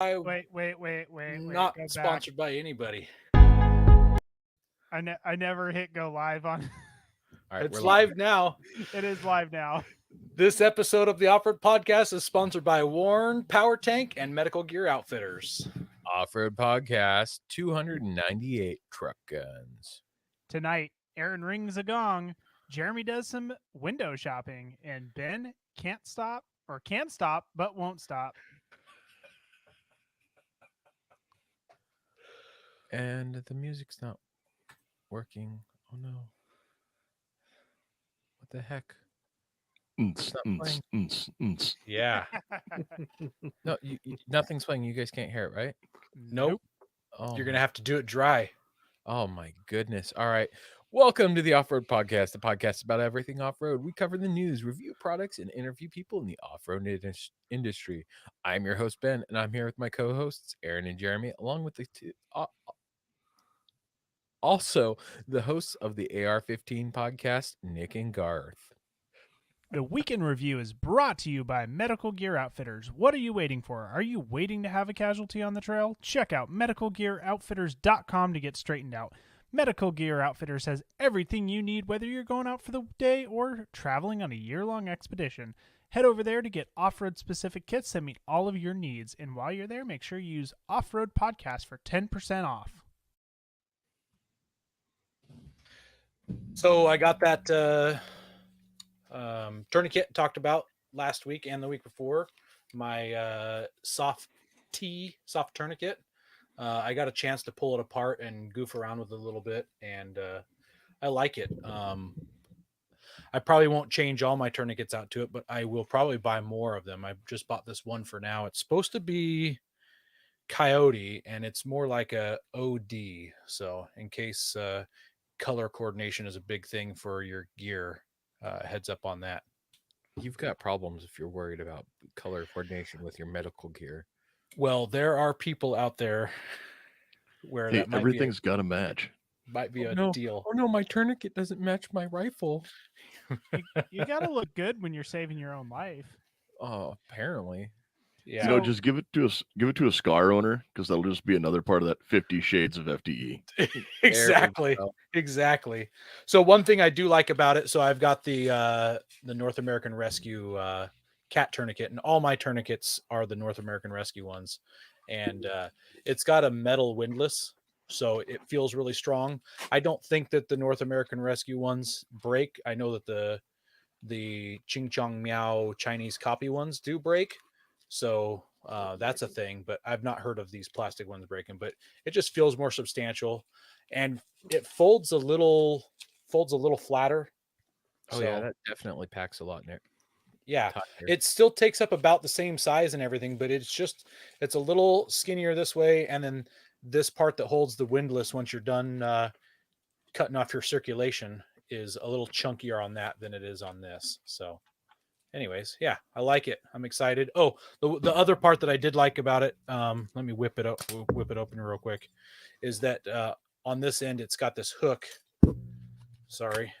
Wait. Not Go back. sponsored by anybody. I never hit go live on. All right, It's live now. It is live now. This episode of the Off-Road Podcast is sponsored by Warren Power Tank and Medical Gear Outfitters. Off-Road Podcast 298 truck guns. Tonight, Aaron rings a gong. Jeremy does some window shopping, and Ben can't stop or can stop but won't stop. And the music's not working. Oh no. What the heck? It's not playing. Yeah. No, nothing's playing. You guys can't hear it, right? Nope. Oh, You're going to have to do it dry. oh my goodness. All right. Welcome to the Off-Road Podcast, the podcast about everything off-road. We cover the news, review products, and interview people in the off-road industry. I'm your host, Ben, and I'm here with my co-hosts, Aaron and Jeremy, along with the also the hosts of the AR15 Podcast, Nick and Garth. The weekend review is brought to you by Medical Gear Outfitters. What are you waiting for? Are you waiting to have a casualty on the trail? Check out medicalgearoutfitters.com to get straightened out. Medical Gear Outfitters has everything you need, whether you're going out for the day or traveling on a year-long expedition. Head over there to get off-road specific kits that meet all of your needs. And while you're there, make sure you use Off-Road Podcast for 10% off. So I got that tourniquet talked about last week and the week before. My soft tourniquet. I got a chance to pull it apart and goof around with it a little bit, and I like it. I probably won't change all my tourniquets out to it, but I will probably buy more of them. I just bought this one for now. It's supposed to be Coyote, and it's more like a OD. So in case color coordination is a big thing for your gear, heads up on that. You've got problems if you're worried about color coordination with your medical gear. Well, there are people out there where that might everything's got to match. Might be a deal. Oh no, my tourniquet doesn't match my rifle. You got to look good when you're saving your own life. Oh, apparently. Yeah. Just give it to a Scar owner, because that'll just be another part of that 50 Shades of FDE. Exactly. So one thing I do like about it, so I've got the North American Rescue cat tourniquet, and all my tourniquets are the North American Rescue ones, and it's got a metal windlass, so it feels really strong. I don't think that the North American Rescue ones break. I know that the Ching Chong Meow Chinese copy ones do break. So that's a thing, but I've not heard of these plastic ones breaking, but it just feels more substantial, and it folds a little flatter. Oh, so, yeah, that definitely packs a lot in it. Yeah, it still takes up about the same size and everything, but it's a little skinnier this way, and then this part that holds the windlass once you're done cutting off your circulation is a little chunkier on that than it is on this. So anyways, yeah, I like it. I'm excited. Oh, the other part that I did like about it, let me whip it open real quick, is that on this end it's got this hook. Sorry,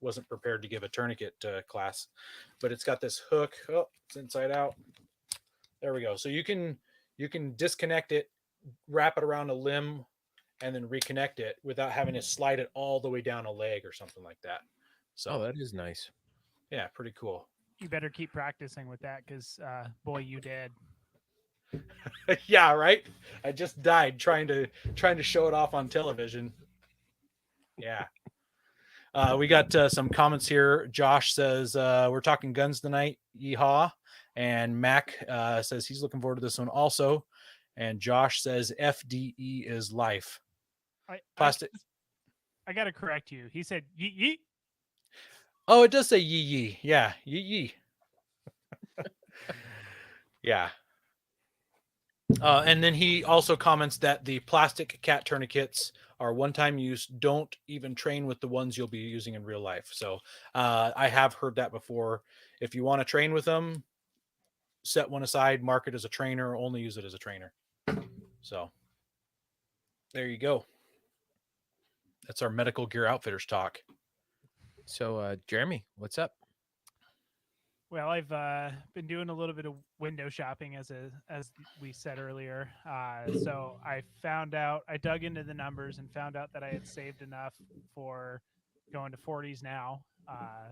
wasn't prepared to give a tourniquet class, but it's got this hook. Oh, it's inside out. There we go. So you can disconnect it, wrap it around a limb, and then reconnect it without having to slide it all the way down a leg or something like that. So that is nice. Yeah, pretty cool. You better keep practicing with that, because boy, you did. Yeah, right. I just died trying to show it off on television. Yeah. We got some comments here. Josh says we're talking guns tonight. Yeehaw. And Mac says he's looking forward to this one also. And Josh says FDE is life. Plastic. I got to correct you. He said yee. Oh, it does say yee. Yeah, yee. Yeah. And then he also comments that the plastic cat tourniquets are one-time use. Don't even train with the ones you'll be using in real life. So I have heard that before. If you want to train with them, set one aside, mark it as a trainer, only use it as a trainer. So there you go. That's our Medical Gear Outfitters talk. So, Jeremy, what's up? Well, I've been doing a little bit of window shopping, as we said earlier. So I dug into the numbers and found out that I had saved enough for going to 40s now.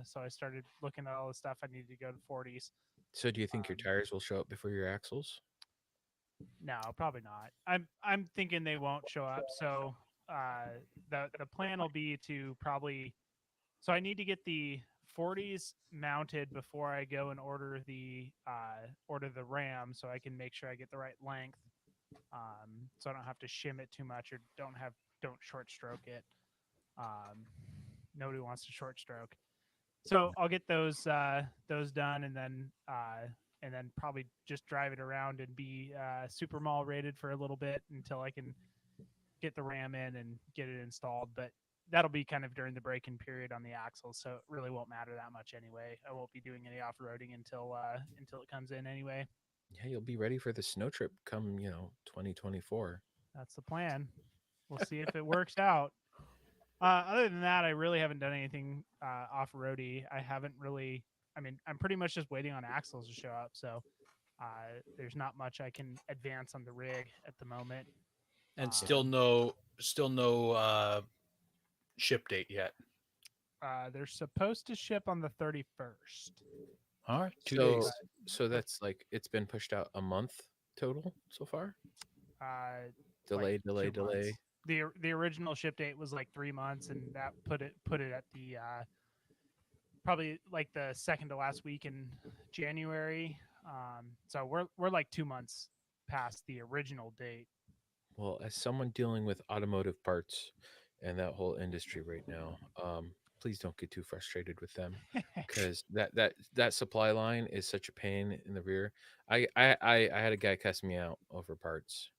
So I started looking at all the stuff I needed to go to 40s. So do you think your Um, tires will show up before your axles? No, probably not. I'm thinking they won't show up. So the plan will be to probably. So I need to get the 40s mounted before I go and order the RAM, so I can make sure I get the right length. So I don't have to shim it too much or don't short stroke it. Nobody wants to short stroke. So I'll get those done, and then probably just drive it around and be super mall rated for a little bit until I can get the RAM in and get it installed. But that'll be kind of during the break-in period on the axles, so it really won't matter that much anyway. I won't be doing any off-roading until it comes in anyway. Yeah, you'll be ready for the snow trip come 2024. That's the plan. We'll see if it works out. Other than that, I really haven't done anything off-roady. I haven't really. I mean, I'm pretty much just waiting on axles to show up. So there's not much I can advance on the rig at the moment. And still no ship date yet. They're supposed to ship on the 31st. All right, 2 So, days. so that's like it's been pushed out a month total so far. Like Delay. 2 months. The original ship date was like 3 months, and that put it at the probably like the second to last week in January. So we're like 2 months past the original date. Well, as someone dealing with automotive parts and that whole industry right now, please don't get too frustrated with them because that supply line is such a pain in the rear. I had a guy cuss me out over parts.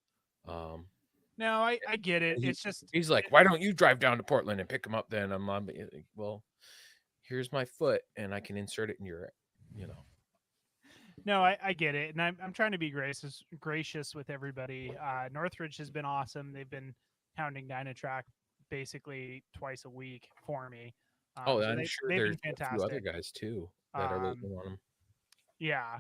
No, I get it. It's just He's like, "Why don't you drive down to Portland and pick them up?" Then I'm like, "Well, here's my foot, and I can insert it in your, you know." No, I get it, and I'm trying to be gracious with everybody. Northridge has been awesome. They've been hounding Dynatrack basically twice a week for me. Oh, so I'm sure they've there's been a few other fantastic. guys too that are waiting on them. Yeah,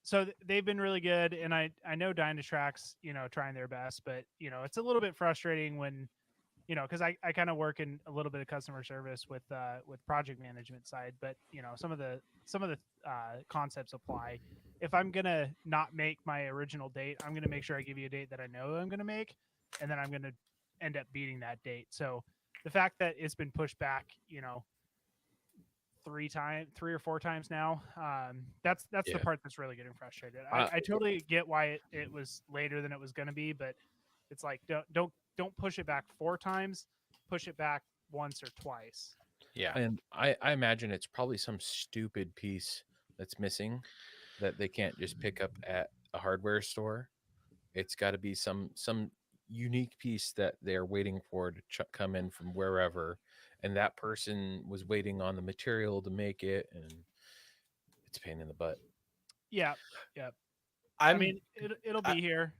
so they've been really good, and I know Dynatrack's trying their best, but it's a little bit frustrating when because I kind of work in a little bit of customer service with project management side, but some of the concepts apply. If I'm gonna not make my original date, I'm gonna make sure I give you a date that I know I'm gonna make, and then I'm gonna end up beating that date. So the fact that it's been pushed back, 3 or 4 times now, that's the part that's really getting frustrated. I totally get why it was later than it was gonna be, but it's like don't push it back 4 times, push it back once or twice. Yeah. And I imagine it's probably some stupid piece that's missing that they can't just pick up at a hardware store. It's got to be some unique piece that they're waiting for to come in from wherever, and that person was waiting on the material to make it, and it's a pain in the butt. Yeah. I mean, it'll be here.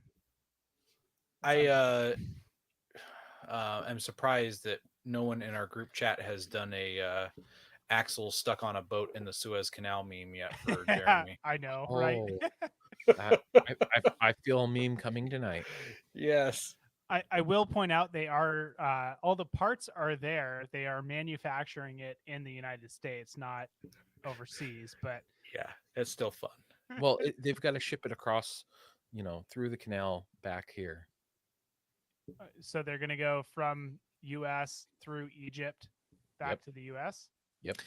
I am surprised that no one in our group chat has done a axle stuck on a boat in the Suez Canal meme yet for Jeremy. I know, right? I feel a meme coming tonight. Yes. I will point out they are all the parts are there. They are manufacturing it in the United States, not overseas. But yeah, it's still fun. Well, they've got to ship it across, through the canal back here. So they're going to go from U.S. through Egypt back to the U.S. Yep.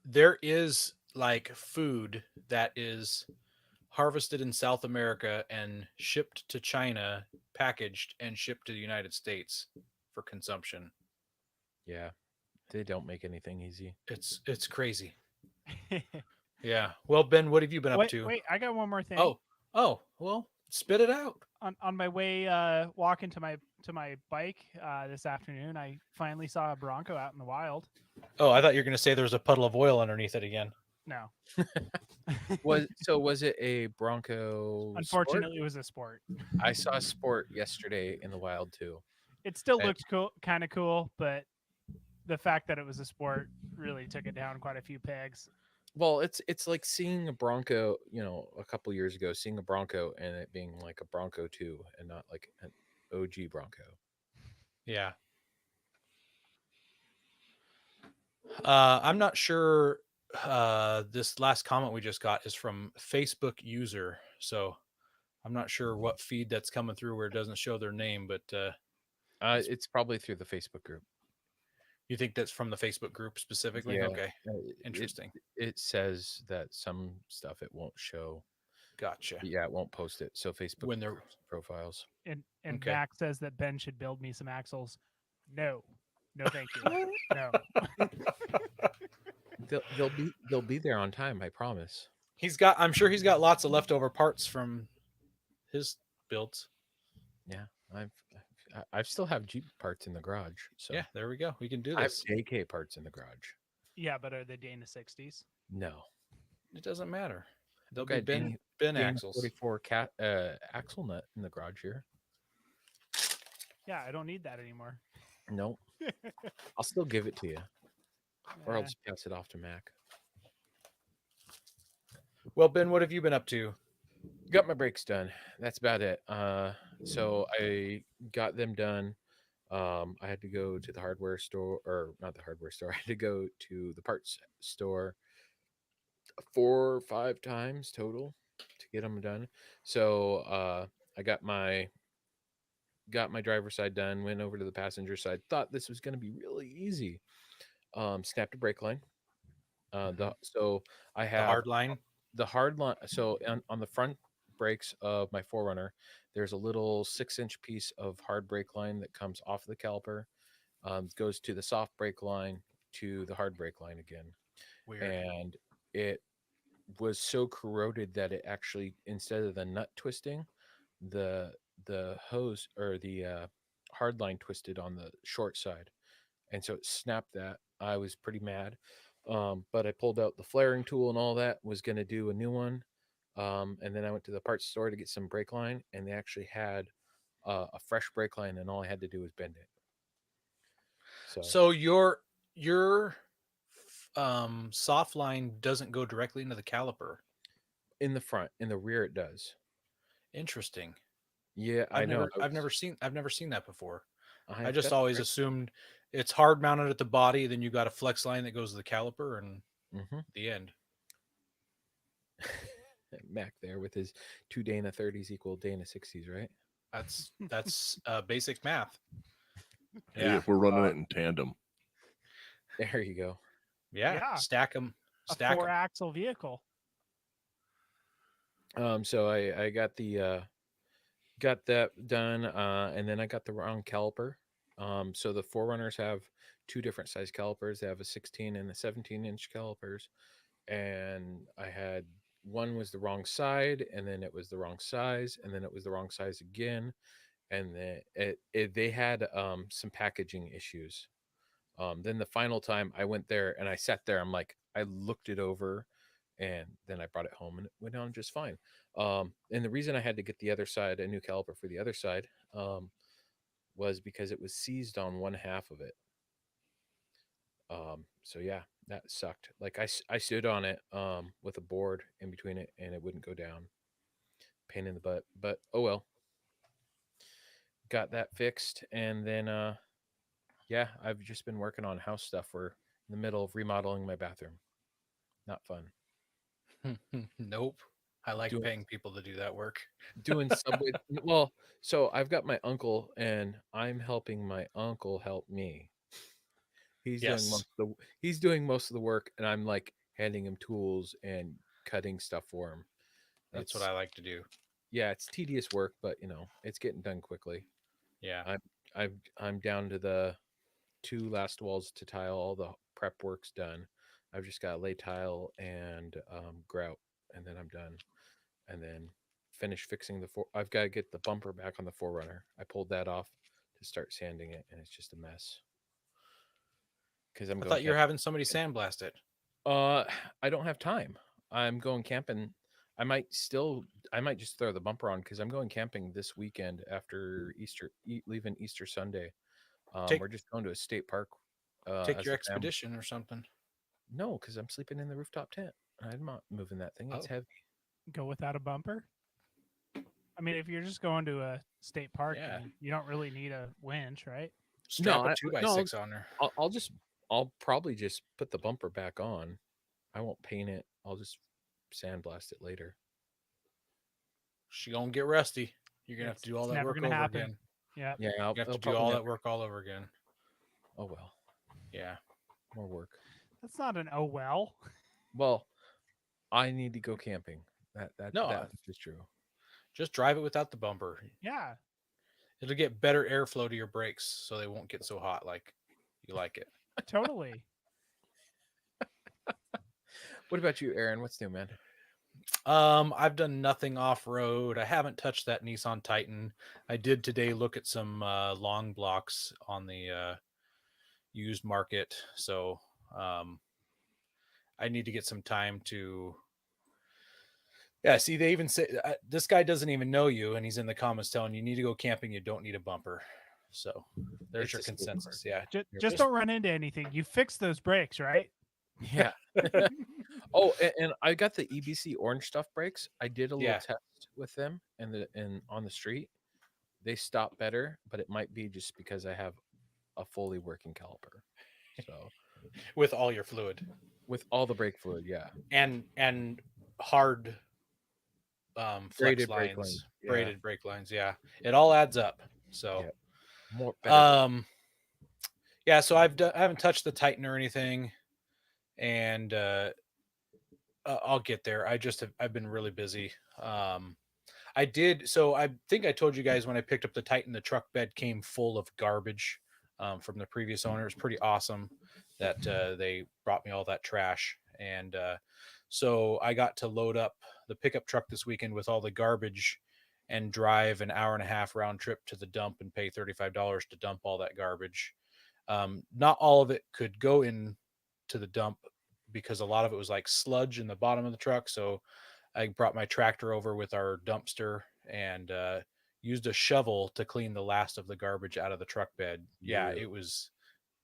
There is like food that is harvested in South America and shipped to China, packaged and shipped to the United States for consumption. Yeah, they don't make anything easy. It's crazy. Yeah. Well, Ben, what have you been up to? Wait, I got one more thing. Oh, well, spit it out. On my way walking to my bike this afternoon, I finally saw a Bronco out in the wild. Oh, I thought you were going to say there was a puddle of oil underneath it again. No. Was it a Bronco? Unfortunately, Sport? it was a Sport. I saw a Sport yesterday in the wild too. It still looked kind of cool, but the fact that it was a Sport really took it down quite a few pegs. Well, it's like seeing a Bronco, a couple years ago, seeing a Bronco and it being like a Bronco 2 and not like an OG Bronco. Yeah. I'm not sure. This last comment we just got is from Facebook user, so I'm not sure what feed that's coming through where it doesn't show their name. But It's probably through the Facebook group. you think that's from the Facebook group specifically? Yeah. Okay, It interesting. it says that some stuff it won't show. Gotcha. Yeah, it won't post it. So Facebook When they're groups profiles. And Okay. Mac says that Ben should build me some axles. No, thank you. No. They'll be there on time, I promise. I'm sure he's got lots of leftover parts from his builds. Yeah, I still have Jeep parts in the garage. So Yeah, there we go. We can do I have this. JK parts in the garage. Yeah, but are they Dana 60s? No. It doesn't matter. They'll Okay, be Ben Dana axles. 44 axle nut in the garage here. Yeah, I don't need that anymore. No. I'll still give it to you. Or I'll Eh, just pass it off to Mac. Well, Ben, what have you been up to? Got my brakes done. That's about it. So I got them done. I had to go to the hardware store, or not the hardware store. I had to go to the parts store 4 or 5 times total to get them done. So I got my driver's side done. Went over to the passenger side. Thought this was going to be really easy. Snapped a brake line. So I The have hard line. the hard line. So on the front brakes of my 4Runner, there's a little 6-inch piece of hard brake line that comes off the caliper, goes to the soft brake line to the hard brake line again. Weird. And it was so corroded that it actually, instead of the nut twisting, the hose or the hard line twisted on the short side, and so it snapped that. I was pretty mad. But I pulled out the flaring tool and all that, was going to do a new one. And then I went to the parts store to get some brake line, and they actually had a fresh brake line, and all I had to do was bend it. So your soft line doesn't go directly into the caliper. In the front, in the rear, it does. Interesting. Yeah, I know. I've never seen that before. I I've just got always assumed it's hard mounted at the body, then you got a flex line that goes to the caliper, and the end. Mac there with his 2 Dana 30s equal Dana 60s, right? That's basic math. Hey, if we're running it in tandem. There you go. Yeah. Stack them. a 4-axle vehicle. So I got the got that done, and then I got the wrong caliper. So the 4Runners have 2 different size calipers. They have a 16 and a 17-inch calipers, and I had one was the wrong side, and then it was the wrong size, and then it was the wrong size again, and then they had some packaging issues. Then the final time I went there and I sat there, I'm like, I looked it over, and then I brought it home and it went on just fine. And the reason I had to get the other side, a new caliper for the other side, was because it was seized on one half of it. So yeah, that sucked. Like I stood on it with a board in between it, and it wouldn't go down. Pain in the butt, but oh well. Got that fixed, and then yeah, I've just been working on house stuff. We're in the middle of remodeling my bathroom. Not fun. Nope. I like paying people to do that work. Doing subway. Well, so I've got my uncle, and I'm helping my uncle help me. He's doing most of the work, and I'm like handing him tools and cutting stuff for him. That's what I like to do. Yeah, it's tedious work, but it's getting done quickly. Yeah. I'm down to the 2 last walls to tile. All the prep work's done. I've just got to lay tile and grout, and then I'm done. And then finish fixing I've got to get the bumper back on the 4Runner. I pulled that off to start sanding it, and it's just a mess. Because I thought you were having somebody sandblast it. I don't have time. I'm going camping. I might just throw the bumper on because I'm going camping this weekend after Easter, leaving Easter Sunday. We're just going to a state park. Take your expedition or something. No, because I'm sleeping in the rooftop tent. I'm not moving that thing. It's Oh. heavy. Go without a bumper. I mean, if you're just going to a state park, Yeah. then you don't really need a winch, right? Strap No, a 2x6 on there. I'll probably just put the bumper back on. I won't paint it. I'll just sandblast it later. She gonna get rusty. You're gonna have to do all It's that never work gonna over happen. again. Yeah. Yeah, You have to it'll do probably all never- that work all over again. Oh well, Yeah. more work. That's not an oh well. Well, I need to go camping. No. That is true. Just drive it without the bumper. Yeah. It'll get better airflow to your brakes, so they won't get so hot like you like it. Totally. What about you, Aaron? What's new, man? I've done nothing off road. I haven't touched that Nissan Titan. I did today look at some long blocks on the used market, so I need to get some time to. Yeah, see, they even say this guy doesn't even know you, and he's in the comments telling you need to go camping. You don't need a bumper. So there's It's your a skate consensus. park. Yeah, Just don't run into anything. You fix those brakes, right? Yeah. Oh, and I got the EBC orange stuff brakes. I did a little Yeah. test with them and on the street. They stop better, but it might be just because I have a fully working caliper. So with all your fluid with all the brake fluid, yeah. and hard flex Braided brake lines, lines, yeah. braided brake lines. Yeah, it all adds up. So Yep. More better. Yeah, so I haven't touched the Titan or anything, and I'll get there. I've been really busy. I think I told you guys when I picked up the Titan, the truck bed came full of garbage from the previous owner. It was pretty awesome that they brought me all that trash, and so I got to load up the pickup truck this weekend with all the garbage and drive an hour and a half round trip to the dump and pay $35 to dump all that garbage. Not all of it could go in to the dump because a lot of it was like sludge in the bottom of the truck. So I brought my tractor over with our dumpster and used a shovel to clean the last of the garbage out of the truck bed. Yeah, Yeah. it was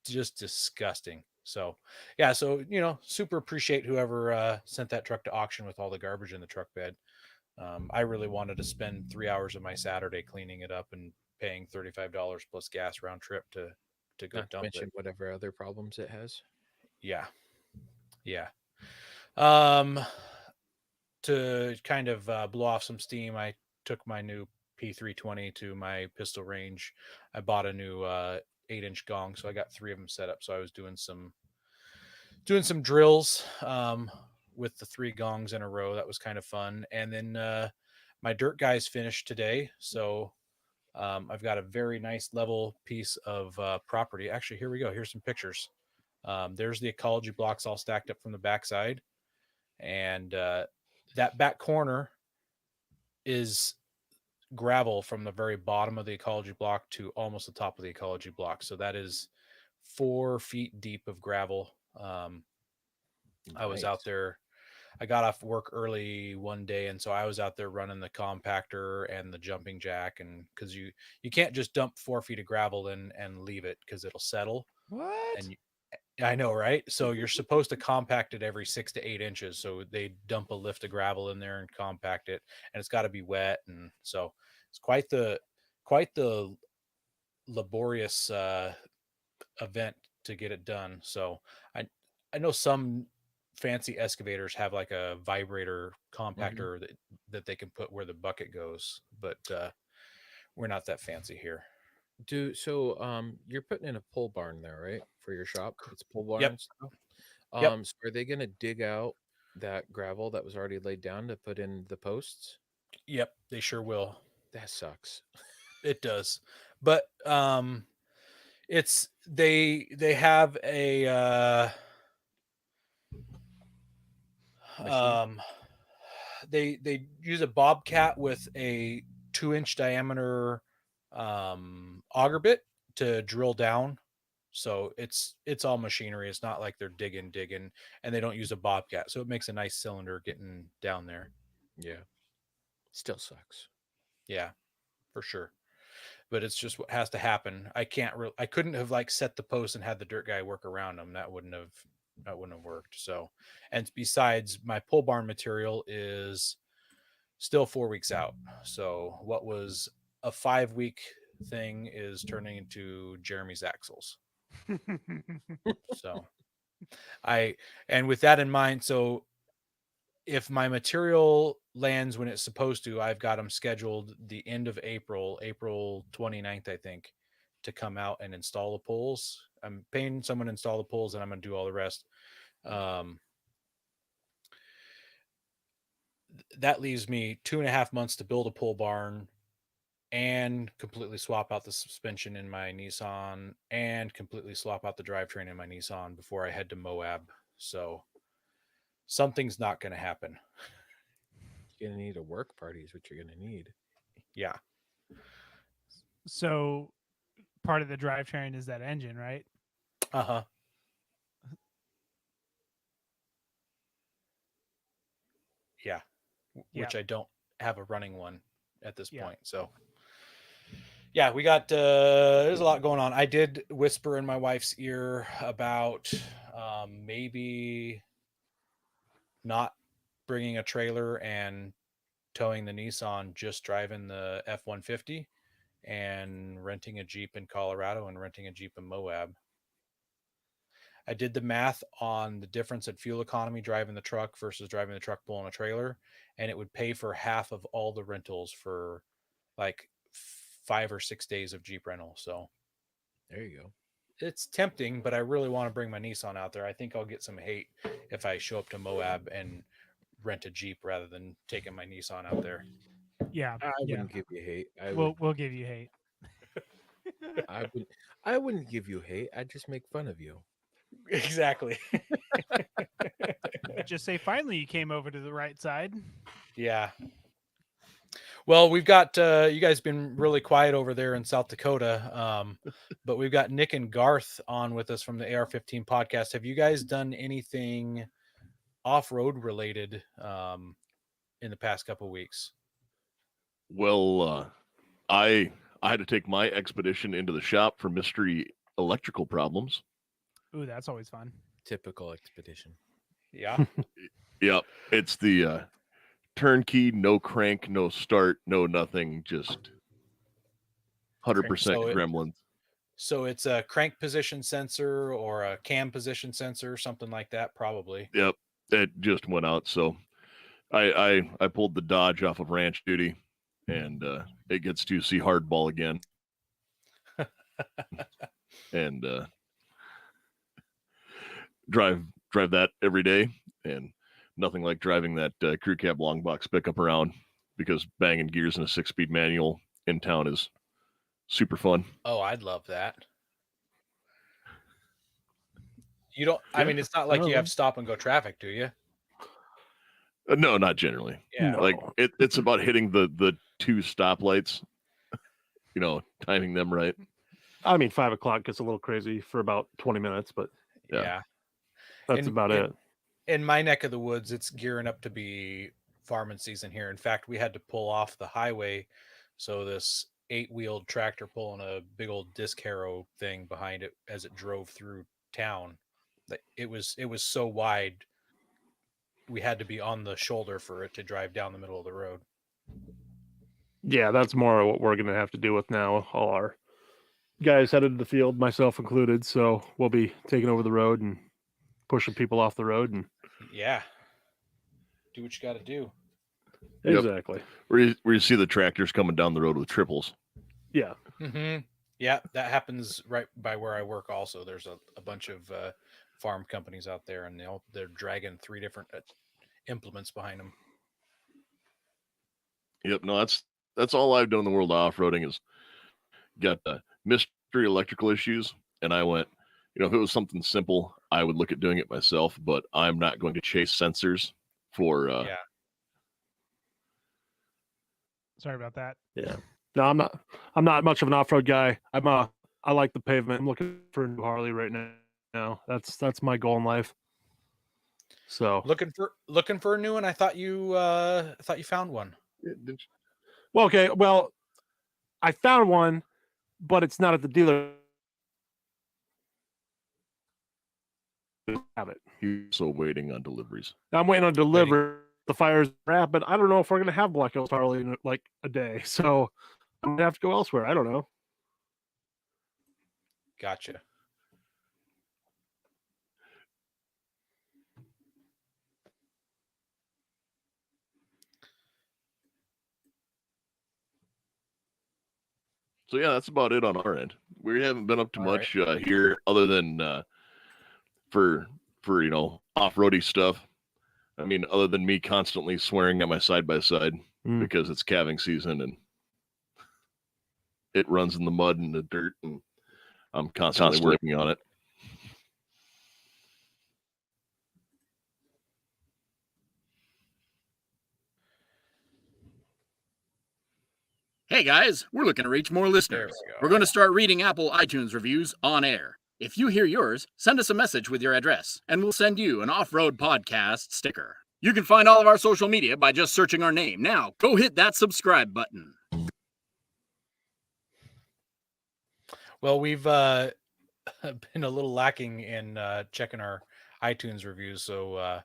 just disgusting. So yeah, so super appreciate whoever sent that truck to auction with all the garbage in the truck bed. I really wanted to spend 3 hours of my Saturday cleaning it up and paying $35 plus gas round trip to go Not to dump mention it. whatever other problems it has. Yeah. To kind of blow off some steam, I took my new P320 to my pistol range. I bought a new 8-inch gong, so I got 3 of them set up. So I was doing some drills with the 3 gongs in a row. That was kind of fun. And then my dirt guys finished today, so I've got a very nice level piece of property. Actually, here we go. Here's some pictures. There's the ecology blocks all stacked up from the backside, and that back corner is gravel from the very bottom of the ecology block to almost the top of the ecology block. So that is 4 feet deep of gravel. I was out there. I got off work early one day, and so I was out there running the compactor and the jumping jack, and because you can't just dump 4 feet of gravel and leave it because it'll settle. What? And I know, right? So you're supposed to compact it every 6 to 8 inches. So they dump a lift of gravel in there and compact it, and it's got to be wet. And so it's quite the laborious event to get it done. So I know some fancy excavators have like a vibrator compactor that they can put where the bucket goes, but we're not that fancy here. You're putting in a pole barn there, right? For your shop. It's pole barn Yep. and stuff. Yep. So are they gonna dig out that gravel that was already laid down to put in the posts? Yep, they sure will. That sucks. It does. But it's they have a they use a bobcat with a 2-inch diameter auger bit to drill down. So it's all machinery. It's not like they're digging, and they don't use a bobcat. So it makes a nice cylinder getting down there. Yeah. Still sucks. Yeah, for sure. But it's just what has to happen. I couldn't have like set the post and had the dirt guy work around them. That wouldn't have have worked. So, and besides, my pole barn material is still 4 weeks out. So what was a 5-week thing is turning into Jeremy's axles. So and with that in mind, so if my material lands when it's supposed to, I've got them scheduled the end of April 29th, I think, to come out and install the poles. I'm paying someone to install the poles, and I'm going to do all the rest. That leaves me 2.5 months to build a pole barn and completely swap out the suspension in my Nissan and completely swap out the drivetrain in my Nissan before I head to Moab. So something's not going to happen. You're going to need a work party is what you're going to need. Yeah. So part of the drivetrain is that engine, right? Uh-huh. Yeah. Which I don't have a running one at this point. So yeah, we got there's a lot going on. I did whisper in my wife's ear about maybe not bringing a trailer and towing the Nissan, just driving the F-150 and renting a Jeep in Colorado and renting a Jeep in Moab. I did the math on the difference in fuel economy driving the truck versus driving the truck pulling a trailer, and it would pay for half of all the rentals for like 5 or 6 days of Jeep rental. So there you go. It's tempting, but I really want to bring my Nissan out there. I think I'll get some hate if I show up to Moab and rent a Jeep rather than taking my Nissan out there. Yeah, I wouldn't give you hate. We'll give you hate. I wouldn't give you hate. I'd just make fun of you. Exactly. Just say, finally, you came over to the right side. Yeah. Well, we've got you guys been really quiet over there in South Dakota, but we've got Nick and Garth on with us from the AR15 podcast. Have you guys done anything off-road related in the past couple of weeks? Well, I had to take my expedition into the shop for mystery electrical problems. Ooh, that's always fun. Typical expedition. Yeah. Yep. It's the turnkey, no crank, no start, no nothing, just 100% gremlins. So it's a crank position sensor or a cam position sensor, something like that, probably. Yep. It just went out. So I pulled the Dodge off of ranch duty, and it gets to see hardball again. And drive that every day, and nothing like driving that crew cab long box pickup around, because banging gears in a 6-speed manual in town is super fun. Oh, I'd love that. You don't, I mean, it's not like you have stop and go traffic, do you? No, not generally. Yeah. No. Like it's about hitting the 2 stoplights, timing them right. I mean, 5 o'clock gets a little crazy for about 20 minutes, but yeah. That's about it. In my neck of the woods, it's gearing up to be farming season here. In fact, we had to pull off the highway. So this 8-wheeled tractor pulling a big old disc harrow thing behind it as it drove through town. It was so wide. We had to be on the shoulder for it to drive down the middle of the road. Yeah, that's more what we're going to have to deal with now. All our guys headed to the field, myself included. So we'll be taking over the road and pushing people off the road. And yeah, do what you got to do. Exactly. Where you see the tractors coming down the road with triples. Yeah. Mm-hmm. Yeah, that happens right by where I work also. There's a bunch of farm companies out there, and they're dragging 3 different implements behind them. Yep. No, that's all I've done in the world of off-roading is got mystery electrical issues. And I went, if it was something simple, I would look at doing it myself, but I'm not going to chase sensors for Sorry about that. Yeah. No, I'm not much of an off-road guy. I like the pavement. I'm looking for a new Harley right now. That's my goal in life. So looking for a new one. I thought you found one. Well, okay. Well, I found one, but it's not at the dealer. have it. He's so waiting on deliveries. I'm waiting on delivery. The fire's wrapped, but I don't know if we're going to have Black Hills Harley in like a day. So I'm going to have to go elsewhere. I don't know. Gotcha. So yeah, that's about it on our end. We haven't been up to much here, other than for off-roady stuff. I mean, other than me constantly swearing at my side-by-side because it's calving season and it runs in the mud and the dirt, and I'm constantly working on it. Hey guys, we're looking to reach more listeners. We're going to start reading Apple iTunes reviews on air. If you hear yours, send us a message with your address, and we'll send you an Off-Road Podcast sticker. You can find all of our social media by just searching our name. Now, go hit that subscribe button. Well, we've been a little lacking in checking our iTunes reviews, so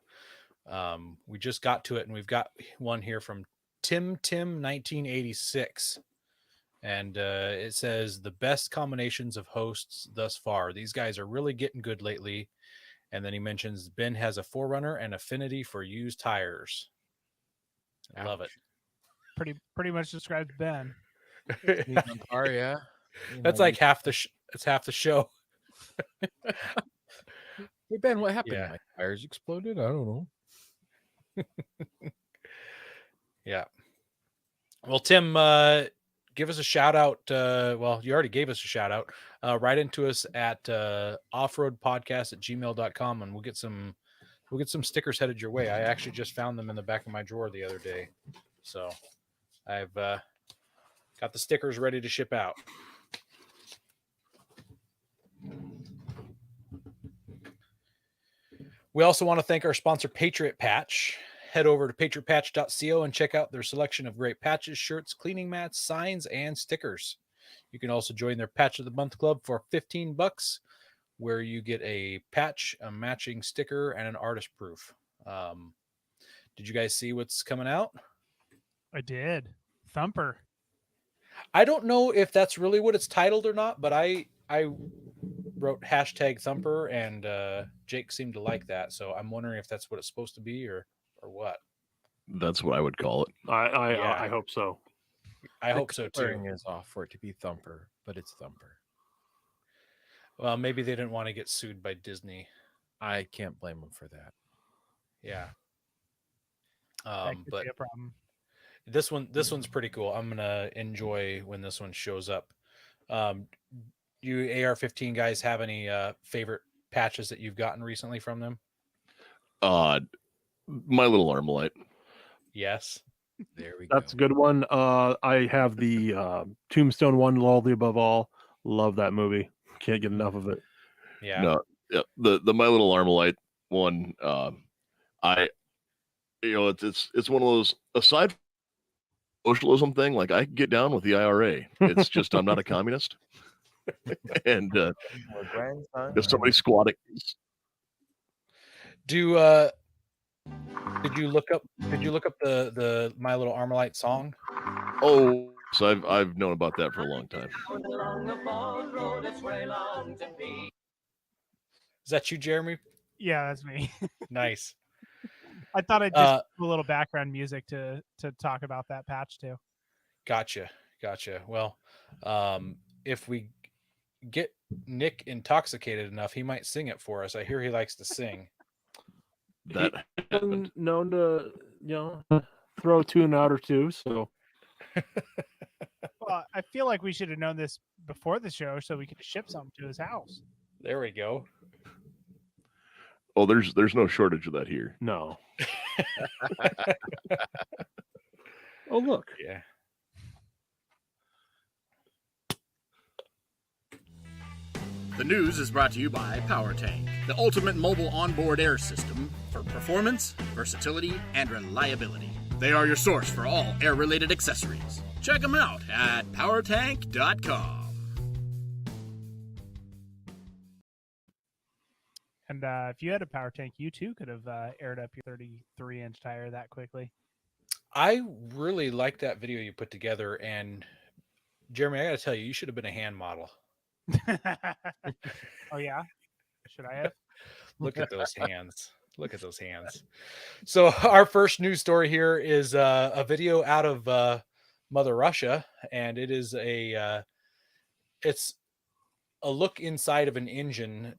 we just got to it, and we've got one here from Tim 1986, and it says the best combinations of hosts thus far. These guys are really getting good lately. And then he mentions Ben has a Forerunner and affinity for used tires. I love it. Pretty much describes Ben. Yeah. That's like half the it's half the show. Hey Ben, what happened? Yeah. My tires exploded? I don't know. Yeah. Well, Tim, give us a shout out. Well, you already gave us a shout out. Write into us at offroadpodcast@gmail.com, and we'll get some stickers headed your way. I actually just found them in the back of my drawer the other day, so I've got the stickers ready to ship out. We also want to thank our sponsor, Patriot Patch. Head over to patriotpatch.co and check out their selection of great patches, shirts, cleaning mats, signs, and stickers. You can also join their Patch of the Month Club for $15, where you get a patch, a matching sticker, and an artist proof. Did you guys see what's coming out? I did. Thumper. I don't know if that's really what it's titled or not, but I wrote #Thumper, and Jake seemed to like that. So I'm wondering if that's what it's supposed to be or what. That's what I would call it. I hope so. I hope so too. Coloring is off for it to be Thumper, but it's Thumper. Well, maybe they didn't want to get sued by Disney. I can't blame them for that. Yeah. That could But be a problem. this one's pretty cool. I'm gonna enjoy when this one shows up. You AR15 guys have any favorite patches that you've gotten recently from them? My Little Armalite. Yes. There we go. That's a good one. I have the Tombstone one, Lowly Above All. Love that movie. Can't get enough of it. Yeah. No, yeah, the My Little Armalite one. It's one of those, aside from socialism thing, like I can get down with the IRA. It's just I'm not a communist. And if somebody squatting, Did you look up the My Little Armalite song? oh, so I've known about that for a long time. Is that you, Jeremy? Yeah, that's me. Nice. I thought I'd just do a little background music to talk about that patch too. Gotcha. Well, if we get Nick intoxicated enough, he might sing it for us. I hear he likes to sing. That happened. Known to throw a tune out or two. So Well, I feel like we should have known this before the show so we could ship something to his house. There we go. Oh, there's no shortage of that here. no. Oh look. Yeah. The news is brought to you by PowerTank, the ultimate mobile onboard air system for performance, versatility, and reliability. They are your source for all air-related accessories. Check them out at powertank.com. And if you had a power tank, you too could have aired up your 33-inch tire that quickly. I really like that video you put together, and Jeremy, I got to tell you, you should have been a hand model. Oh yeah, should I have? Look at those hands. Look at those hands. So our first news story here is a video out of Mother Russia, and it is it's a look inside of an engine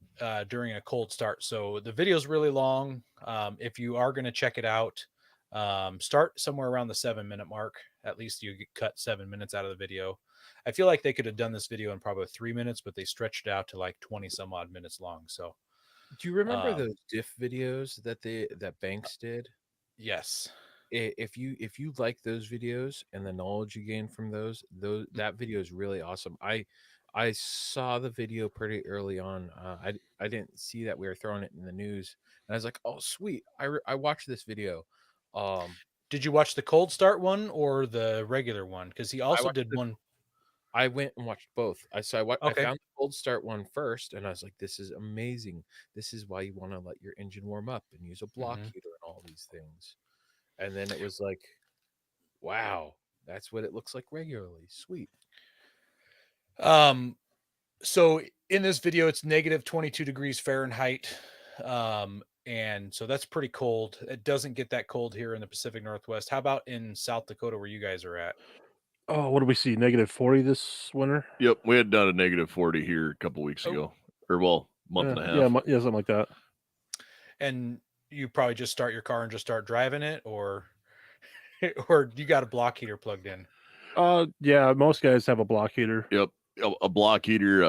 during a cold start. So the video is really long. If you are going to check it out, start somewhere around the 7-minute mark. At least you get cut 7 minutes out of the video. I feel like they could have done this video in probably 3 minutes, but they stretched it out to like 20 some odd minutes long. So Do you remember those diff videos that Banks did? yes. If you like those videos and the knowledge you gain from those that video is really awesome. I saw the video pretty early on. I didn't see that we were throwing it in the news, and I was like, oh sweet, I watched this video. Did you watch the cold start one or the regular one? Because he also did one. I went and watched both. I Okay. found the cold start one first, and I was like, this is amazing. This is why you want to let your engine warm up and use a block heater and all these things. And then it was like, wow, that's what it looks like regularly. Sweet. So in this video, it's negative 22 degrees Fahrenheit. And so that's pretty cold. It doesn't get that cold here in the Pacific Northwest. How about in South Dakota where you guys are at? Oh, what do we see? -40 this winter? Yep, we had done a -40 here a couple weeks ago, or month and a half. Yeah, something like that. And you probably just start your car and just start driving it, or you got a block heater plugged in? Yeah, most guys have a block heater. Yep, a block heater.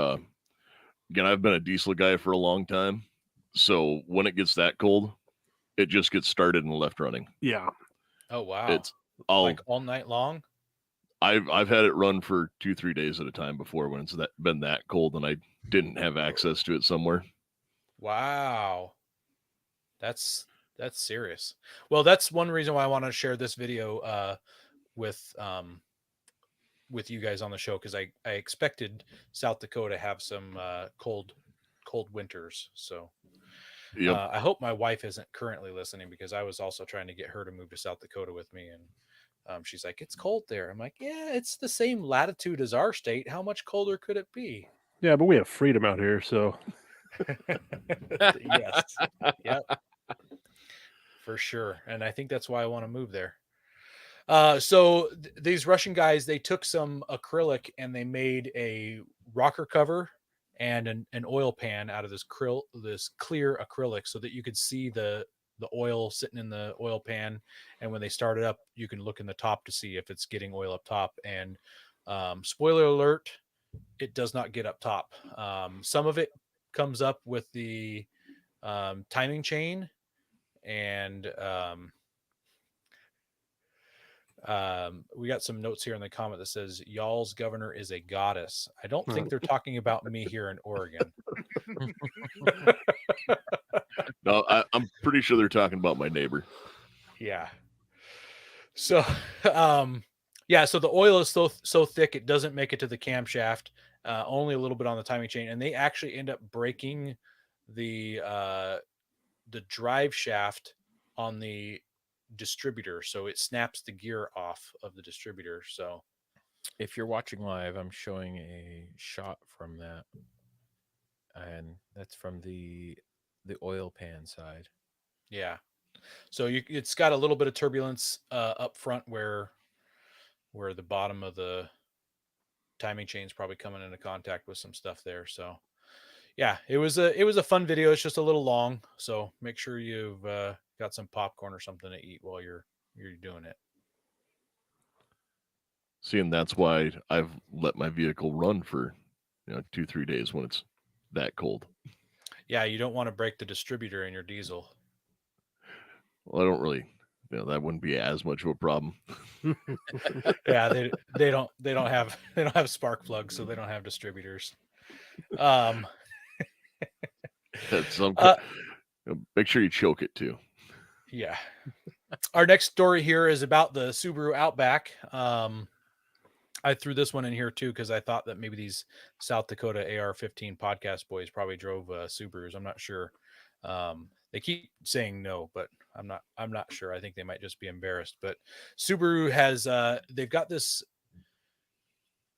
Again, I've been a diesel guy for a long time, so when it gets that cold, it just gets started and left running. Yeah. Oh wow! It's like all night long. I've had it run for 2-3 days at a time before when it's been that cold and I didn't have access to it somewhere. Wow, that's serious. Well, that's one reason why I want to share this video with you guys on the show, because I expected South Dakota to have some cold winters. So Yep. I hope my wife isn't currently listening, because I was also trying to get her to move to South Dakota with me, and she's like, it's cold there. I'm like, yeah, it's the same latitude as our state. How much colder could it be? Yeah, but we have freedom out here, so. Yes. Yep. For sure. And I think that's why I want to move there. So these Russian guys, they took some acrylic and they made a rocker cover and an oil pan out of this clear acrylic, so that you could see the oil sitting in the oil pan. And when they start it up, you can look in the top to see if it's getting oil up top. And spoiler alert, it does not get up top. Some of it comes up with the timing chain, and we got some notes here in the comment that says y'all's governor is a goddess. I don't think they're talking about me here in Oregon. No, I'm pretty sure they're talking about my neighbor. Yeah. So, yeah. So the oil is so thick it doesn't make it to the camshaft. Only a little bit on the timing chain, and they actually end up breaking the drive shaft on the distributor, so it snaps the gear off of the distributor. So if you're watching live, I'm showing a shot from that, and that's from the oil pan side. Yeah, so it's got a little bit of turbulence up front where the bottom of the timing chain is probably coming into contact with some stuff there. So yeah, it was a fun video. It's just a little long, so make sure you've got some popcorn or something to eat while you're doing it. See, and that's why I've let my vehicle run for 2-3 days when it's that cold. Yeah, you don't want to break the distributor in your diesel. Well, I don't really, that wouldn't be as much of a problem. Yeah, they don't have spark plugs, so they don't have distributors. That's make sure you choke it too. Yeah. Our next story here is about the Subaru Outback. I threw this one in here too because I thought that maybe these South Dakota AR15 podcast boys probably drove Subarus. I'm not sure. They keep saying no, but I'm not sure. I think they might just be embarrassed. But Subaru has they've got this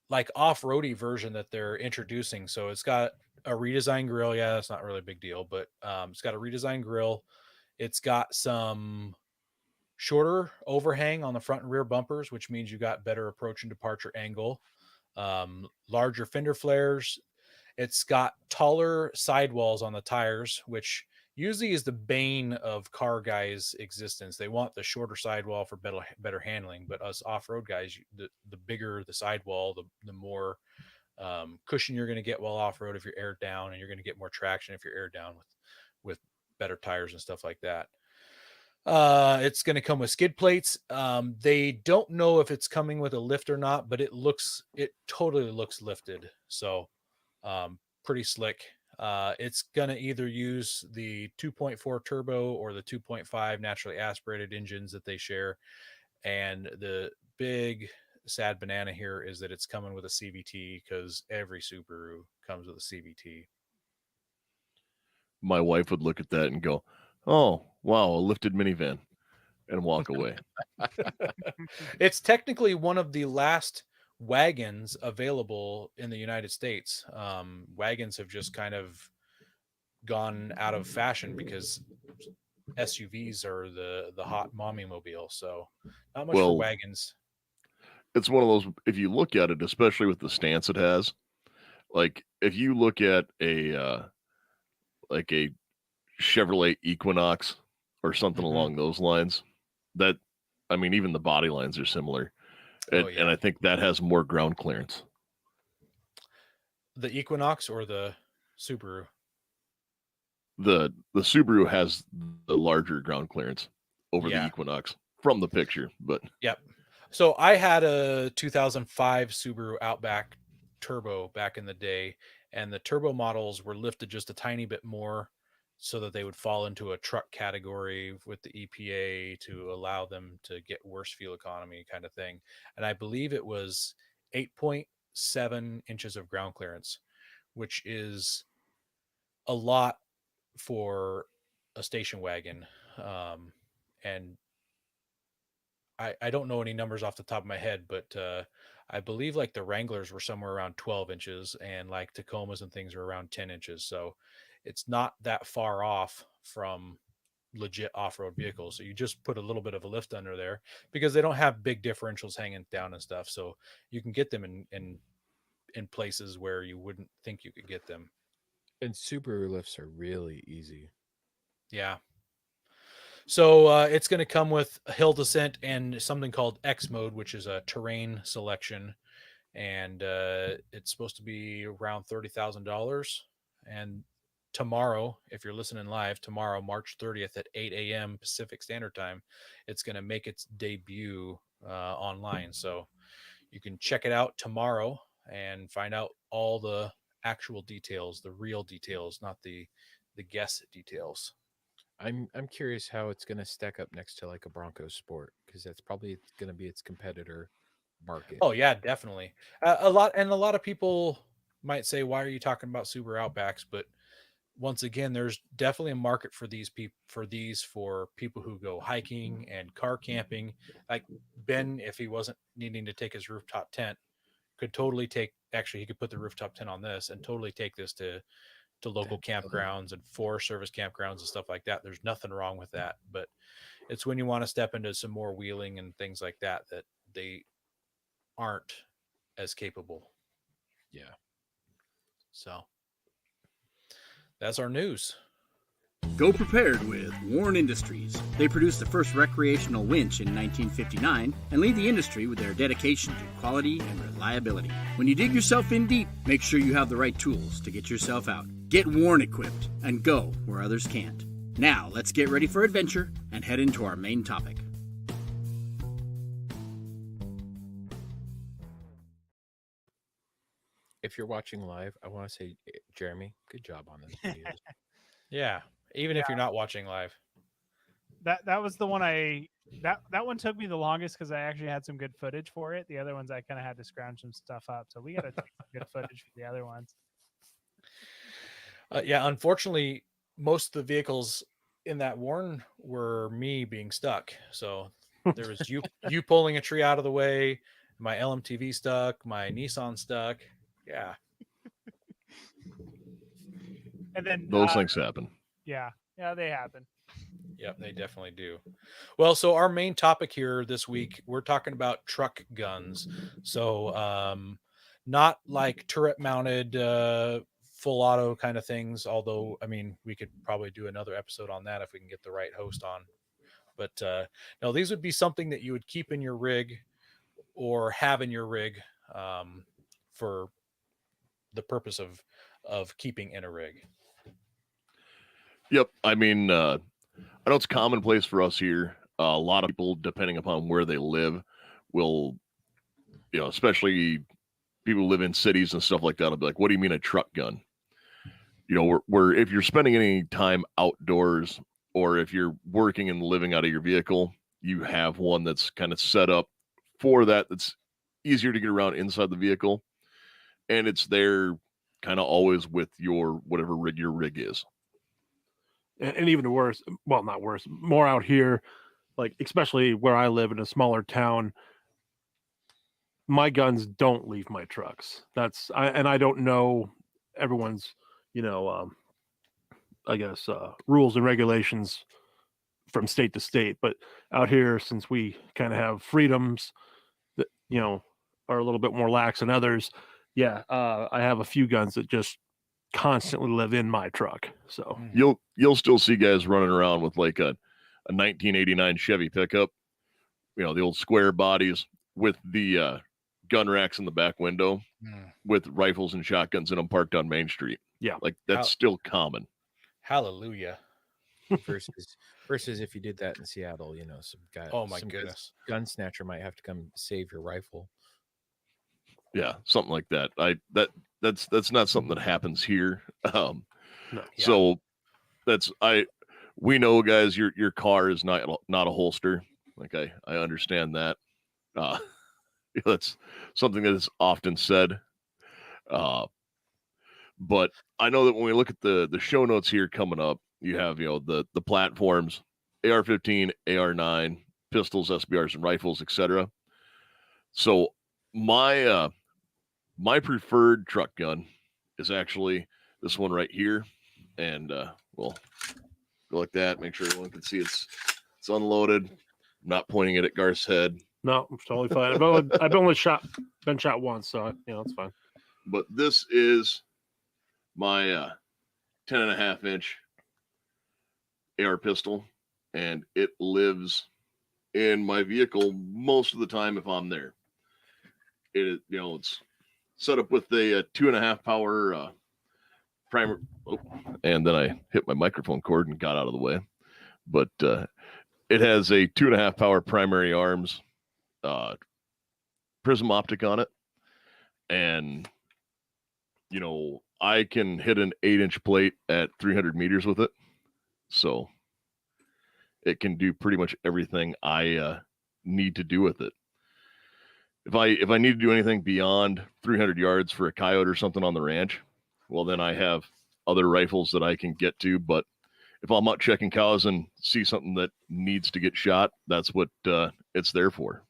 like off-roady version that they're introducing. So it's got a redesigned grill. Yeah, that's not really a big deal, but it's got a redesigned grill. It's got some shorter overhang on the front and rear bumpers, which means you got better approach and departure angle. Larger fender flares. It's got taller sidewalls on the tires, which usually is the bane of car guys' existence. They want the shorter sidewall for better handling, but us off-road guys, the bigger the sidewall, the more cushion you're going to get while off-road if you're aired down, and you're going to get more traction if you're aired down with better tires and stuff like that. It's going to come with skid plates. They don't know if it's coming with a lift or not, but it totally looks lifted. So pretty slick. It's going to either use the 2.4 turbo or the 2.5 naturally aspirated engines that they share. And the big sad banana here is that it's coming with a CVT, because every Subaru comes with a CVT. My wife would look at that and go, "Oh, wow, a lifted minivan," and walk away. It's technically one of the last wagons available in the United States. Wagons have just kind of gone out of fashion because SUVs are the hot mommy mobile. So not much for wagons. It's one of those, if you look at it, especially with the stance it has, like if you look at a Chevrolet Equinox or something along those lines, that, I mean, even the body lines are similar. And I think that has more ground clearance. The Equinox or the Subaru? The Subaru has the larger ground clearance over the Equinox from the picture, but yep. So I had a 2005 Subaru Outback Turbo back in the day, and the turbo models were lifted just a tiny bit more so that they would fall into a truck category with the EPA to allow them to get worse fuel economy kind of thing. And I believe it was 8.7 inches of ground clearance, which is a lot for a station wagon. And I don't know any numbers off the top of my head, but I believe like the Wranglers were somewhere around 12 inches, and like Tacomas and things are around 10 inches. So it's not that far off from legit off-road vehicles. So you just put a little bit of a lift under there, because they don't have big differentials hanging down and stuff. So you can get them in places where you wouldn't think you could get them. And Subaru lifts are really easy. Yeah. So it's going to come with a hill descent and something called X mode, which is a terrain selection. And it's supposed to be around $30,000. And tomorrow, if you're listening live, tomorrow, March 30th at 8 a.m. Pacific Standard Time, it's going to make its debut online. So you can check it out tomorrow and find out all the actual details, the real details, not the guess details. I'm curious how it's going to stack up next to like a Bronco Sport, because that's probably going to be its competitor market. Oh yeah, definitely. A lot of people might say, "Why are you talking about Subaru Outbacks?" But once again, there's definitely a market for these for people who go hiking and car camping. Like Ben, if he wasn't needing to take his rooftop tent, could totally take. Actually, he could put the rooftop tent on this and totally take this to local campgrounds and Forest Service campgrounds and stuff like that. There's nothing wrong with that, but it's when you want to step into some more wheeling and things like that they aren't as capable. Yeah. So that's our news. Go prepared with Warren Industries. They produced the first recreational winch in 1959 and lead the industry with their dedication to quality and reliability. When you dig yourself in deep, make sure you have the right tools to get yourself out. Get Warren equipped and go where others can't. Now, let's get ready for adventure and head into our main topic. If you're watching live, I want to say, Jeremy, good job on this video. Yeah, even if you're not watching live. That was the one that one took me the longest because I actually had some good footage for it. The other ones I kind of had to scrounge some stuff up. So we got to take some good footage for the other ones. Yeah, unfortunately, most of the vehicles in that warren were me being stuck. So there was you pulling a tree out of the way, my LMTV stuck, my Nissan stuck. Yeah. And then Those things happen. yeah, they happen. Yep, they definitely do. Well, so our main topic here this week, we're talking about truck guns. So not like turret mounted full auto kind of things, although I mean we could probably do another episode on that if we can get the right host on. But no, these would be something that you would keep in your rig or have in your rig for the purpose of keeping in a rig. Yep. I mean, I know it's commonplace for us here. A lot of people, depending upon where they live, will, especially people who live in cities and stuff like that, will be like, what do you mean a truck gun? Where if you're spending any time outdoors or if you're working and living out of your vehicle, you have one that's kind of set up for that. That's easier to get around inside the vehicle. And it's there kind of always with your whatever rig your rig is. And even worse, well, not worse, more out here, like especially where I live in a smaller town, my guns don't leave my trucks. I don't know everyone's, I guess, rules and regulations from state to state, but out here, since we kind of have freedoms that, are a little bit more lax than others. Yeah. I have a few guns that just constantly live in my truck. So you'll still see guys running around with like a 1989 Chevy pickup, the old square bodies with the gun racks in the back window with rifles and shotguns in them parked on Main Street. Yeah. Like that's still common. Hallelujah. versus if you did that in Seattle, some guy, oh my goodness, gun snatcher might have to come save your rifle. Yeah, something like that. That's not something that happens here. No, yeah. So we know, guys, your car is not a holster. Like I understand that. That's something that is often said. But I know that when we look at the show notes here coming up, you have, the platforms, AR15, AR9, pistols, SBRs, and rifles, etc. So my preferred truck gun is actually this one right here. And we'll go like that, make sure everyone can see it's unloaded. I'm not pointing it at Garth's head. No, it's totally fine. I've only been shot once, so it's fine. But this is my 10.5-inch AR pistol, and it lives in my vehicle most of the time if I'm there. It it's set up with a 2.5 power primer. Oh, and then I hit my microphone cord and got out of the way. But it has a 2.5 power primary arms prism optic on it, and I can hit an 8-inch plate at 300 meters with it, so it can do pretty much everything I need to do with it. If I need to do anything beyond 300 yards for a coyote or something on the ranch, well, then I have other rifles that I can get to. But if I'm out checking cows and see something that needs to get shot, that's what it's there for.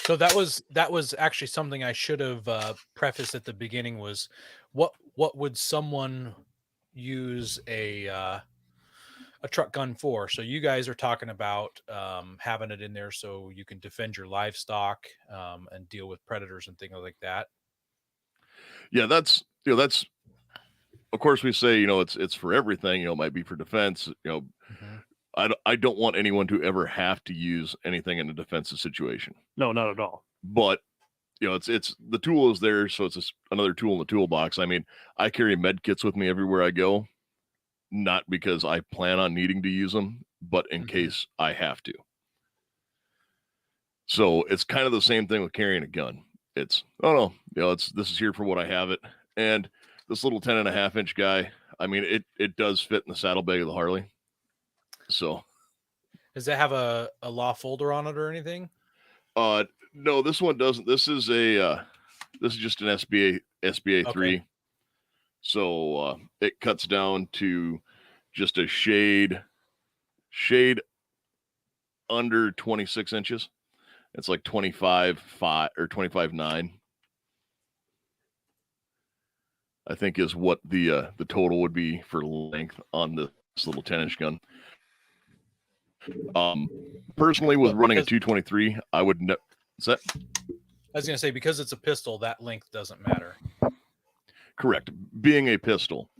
So that was actually something I should have prefaced at the beginning was what would someone use a truck gun for? So you guys are talking about having it in there so you can defend your livestock and deal with predators and things like that. Yeah, that's of course we say, it's for everything, it might be for defense, I don't want anyone to ever have to use anything in a defensive situation. No, not at all. But it's the tool is there, so it's another tool in the toolbox. I mean, I carry med kits with me everywhere I go, not because I plan on needing to use them, but in case I have to. So it's kind of the same thing with carrying a gun. It's this is here for what I have it, and this little 10.5-inch guy. I mean, it does fit in the saddlebag of the Harley. So, does that have a law folder on it or anything? No, this one doesn't. This is just an SBA 3. Okay. So it cuts down to just a shade under 26 inches. It's like 25.5 or 25.9. I think is what the total would be for length on this little 10-inch gun. Personally, with running a 223, I would what's that? I was going to say, because it's a pistol, that length doesn't matter. Correct. Being a pistol,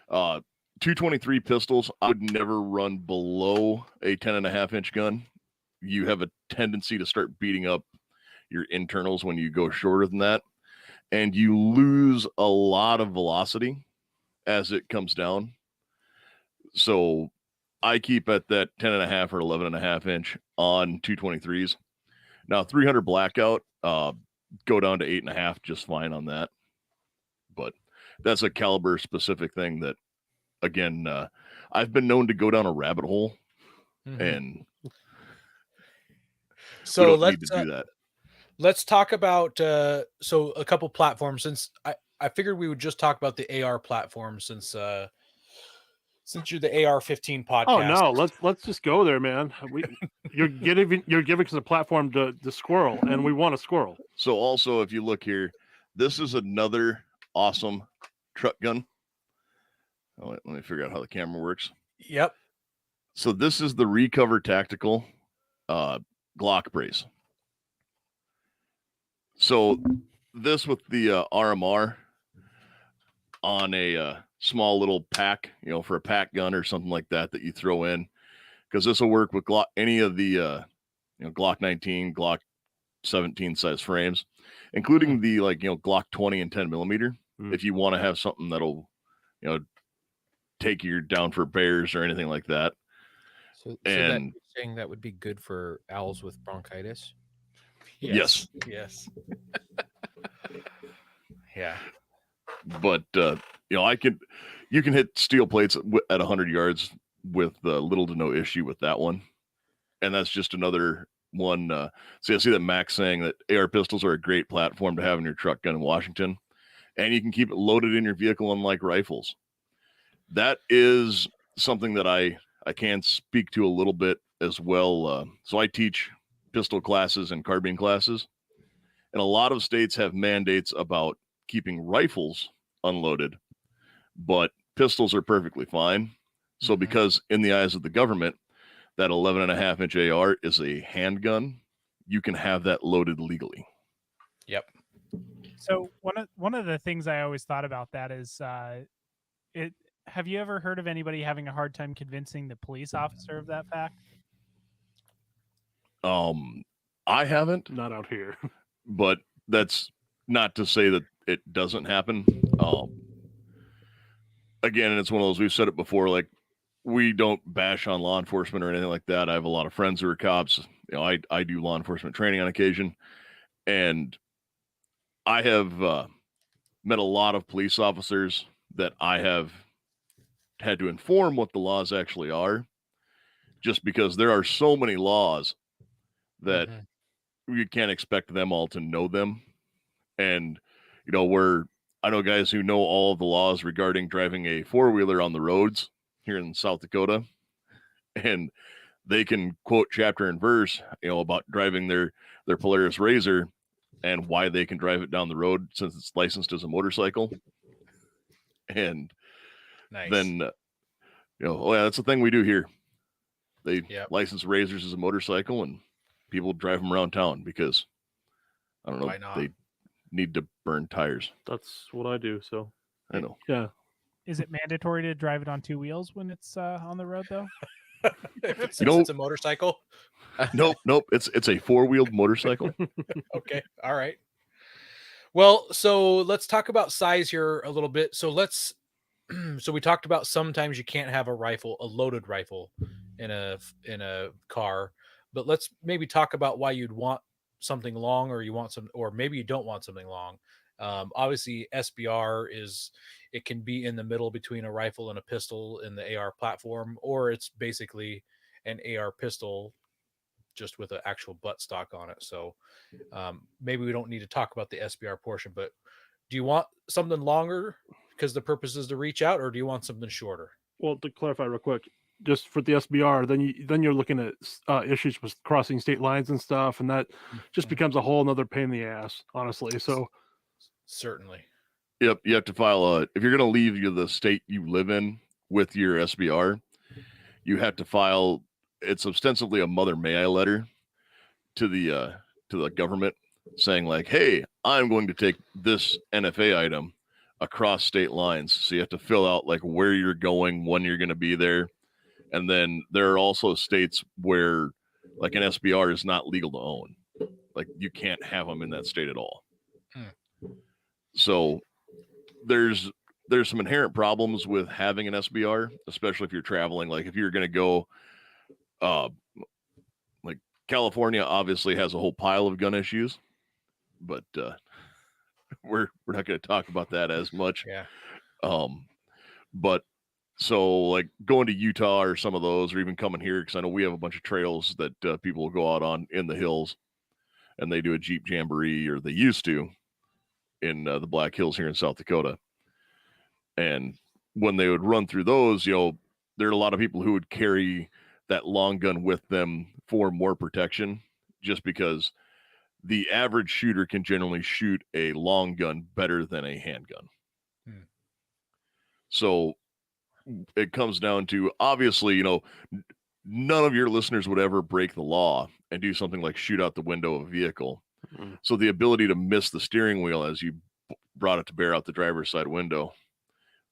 223 pistols, I would never run below a 10.5-inch gun. You have a tendency to start beating up your internals when you go shorter than that, and you lose a lot of velocity as it comes down. So I keep at that 10.5 or 11.5 inch on 223s. Now 300 blackout, go down to 8.5 just fine on that. But that's a caliber specific thing that, again, I've been known to go down a rabbit hole, and so let's need to do that. Let's talk about so a couple platforms, since I figured we would just talk about the AR platform since you're the AR15 podcast. Oh no, let's just go there, man. You're giving us a platform to squirrel, and we want a squirrel. So also, if you look here, this is another awesome truck gun. Oh, let me figure out how the camera works. Yep. So this is the Recover Tactical Glock brace. So this with the RMR on a small little pack, for a pack gun or something like that you throw in, because this will work with any of the Glock 19, Glock 17 size frames, including the Glock 20 and 10 millimeter. If you want to have something that'll take you down for bears or anything like that. So that you're saying that would be good for owls with bronchitis? Yes. Yeah. But you can hit steel plates at 100 yards with little to no issue with that one. And that's just another one. So I see that Max saying that AR pistols are a great platform to have in your truck gun in Washington, and you can keep it loaded in your vehicle, unlike rifles. That is something that I can speak to a little bit as well. So I teach pistol classes and carbine classes, and a lot of states have mandates about keeping rifles unloaded, but pistols are perfectly fine. So because in the eyes of the government, that 11.5-inch AR is a handgun, you can have that loaded legally. Yep. So one of the things I always thought about that is, have you ever heard of anybody having a hard time convincing the police officer of that fact? I haven't. Not out here. But that's not to say that it doesn't happen. Again, and it's one of those, we've said it before, like, we don't bash on law enforcement or anything like that. I have a lot of friends who are cops. I do law enforcement training on occasion, and I have met a lot of police officers that I have had to inform what the laws actually are, just because there are so many laws that you can't expect them all to know them. And, I know guys who know all of the laws regarding driving a four-wheeler on the roads here in South Dakota, and they can quote chapter and verse, about driving their Polaris Razor and why they can drive it down the road since it's licensed as a motorcycle. And then, that's the thing we do here. They license Razors as a motorcycle, and people drive them around town because, I don't know, they need to burn tires. That's what I do. So I know. Yeah. Is it mandatory to drive it on two wheels when it's on the road, though? It's a motorcycle. Nope. It's a four-wheeled motorcycle. Okay. All right. Well, so let's talk about size here a little bit. So so we talked about sometimes you can't have a loaded rifle in a car, but let's maybe talk about why you'd want something long, or maybe you don't want something long. Obviously SBR it can be in the middle between a rifle and a pistol in the AR platform, or it's basically an AR pistol just with an actual buttstock on it. So maybe we don't need to talk about the SBR portion, but do you want something longer because the purpose is to reach out, or do you want something shorter? Well, to clarify real quick, just for the SBR, then you're looking at issues with crossing state lines and stuff, and that just becomes a whole another pain in the ass, honestly. So Certainly. Yep, you have to file if you're going to leave the state you live in with your SBR, you have to file. It's ostensibly a Mother May I letter to the government saying like, "Hey, I'm going to take this NFA item across state lines." So you have to fill out like where you're going, when you're going to be there, and then there are also states where like an SBR is not legal to own. Like you can't have them in that state at all. So there's some inherent problems with having an SBR, especially if you're traveling. Like if you're going to go, like California obviously has a whole pile of gun issues, but we're not going to talk about that as much. Yeah. But so like going to Utah or some of those, or even coming here, because I know we have a bunch of trails that people will go out on in the hills, and they do a Jeep Jamboree, or they used to, in the Black Hills here in South Dakota. And when they would run through those, there are a lot of people who would carry that long gun with them for more protection, just because the average shooter can generally shoot a long gun better than a handgun. So it comes down to, obviously, none of your listeners would ever break the law and do something like shoot out the window of a vehicle. So the ability to miss the steering wheel as you brought it to bear out the driver's side window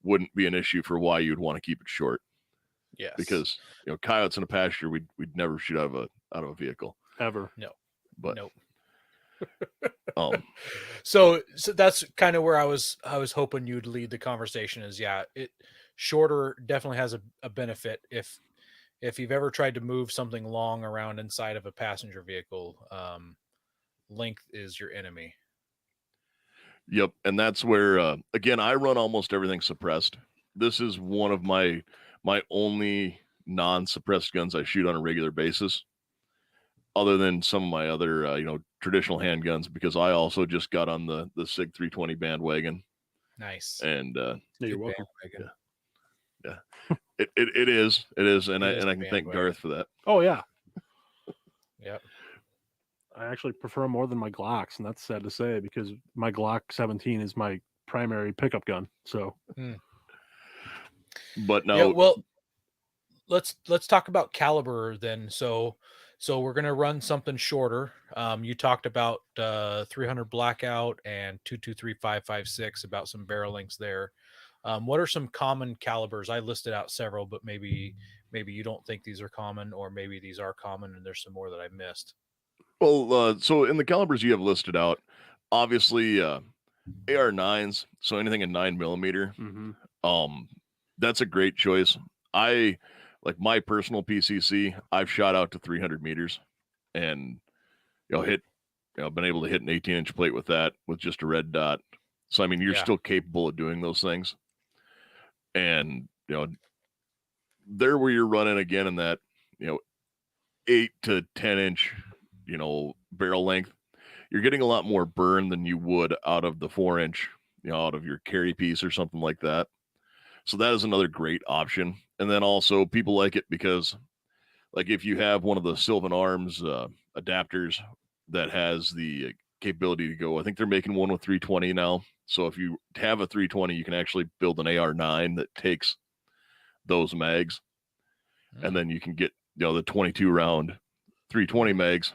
wouldn't be an issue for why you'd want to keep it short. Yes. Because coyotes in a pasture, we'd never shoot out of a vehicle ever. No. But nope. So that's kind of where I was hoping you'd lead the conversation. Is it shorter definitely has a benefit if you've ever tried to move something long around inside of a passenger vehicle. Length is your enemy. Yep. And that's where, again, I run almost everything suppressed. This is one of my only non-suppressed guns I shoot on a regular basis, other than some of my other, traditional handguns, because I also just got on the SIG 320 bandwagon. Nice. And you're welcome. Yeah. It is. And I can thank Garth for that. Oh yeah. Yep. I actually prefer them more than my Glocks, and that's sad to say because my Glock 17 is my primary pickup gun. So, but now, well, let's talk about caliber then. So we're gonna run something shorter. You talked about 300 blackout and 223-556 about some barrel lengths there. What are some common calibers? I listed out several, but maybe you don't think these are common, or maybe these are common and there's some more that I missed. Well, so in the calibers you have listed out, obviously AR9s, so anything in 9mm, that's a great choice. I like my personal PCC. I've shot out to 300 meters, and been able to hit an 18-inch plate with that with just a red dot. So I mean, you're still capable of doing those things, and there where you're running again in that 8 to 10 inch. Barrel length, you're getting a lot more burn than you would out of the 4-inch, out of your carry piece or something like that. So that is another great option. And then also people like it because, like, if you have one of the Sylvan Arms adapters that has the capability to go, I think they're making one with 320 now. So if you have a 320, you can actually build an AR9 that takes those mags, and then you can get the 22 round 320 mags.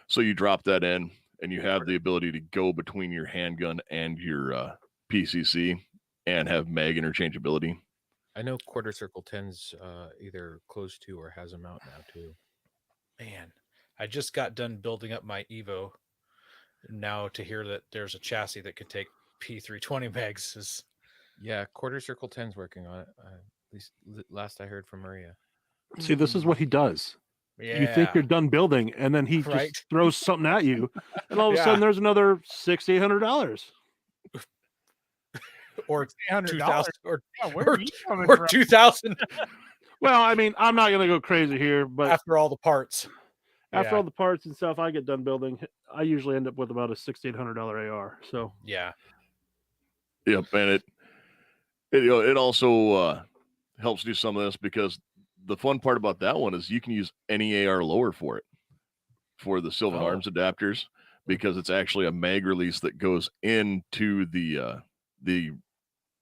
So you drop that in, and you have the ability to go between your handgun and your PCC and have mag interchangeability. I know Quarter Circle 10's either close to or has them out now too. Man, I just got done building up my Evo. Now to hear that there's a chassis that could take P320 mags is... Yeah, Quarter Circle 10's working on it. At least last I heard from Maria. See, this is what he does. Yeah. You think you're done building, and then he just throws something at you, and all of a sudden there's another $600-800. Or $800 or where are you coming or from? 2,000 Well, I mean, I'm not gonna go crazy here, but after all the parts. After all the parts and stuff I get done building, I usually end up with about a $600-800 AR. So yeah. Yep, and it also helps do some of this, because the fun part about that one is you can use any AR lower for it, for the Sylvan Arms adapters, because it's actually a mag release that goes into the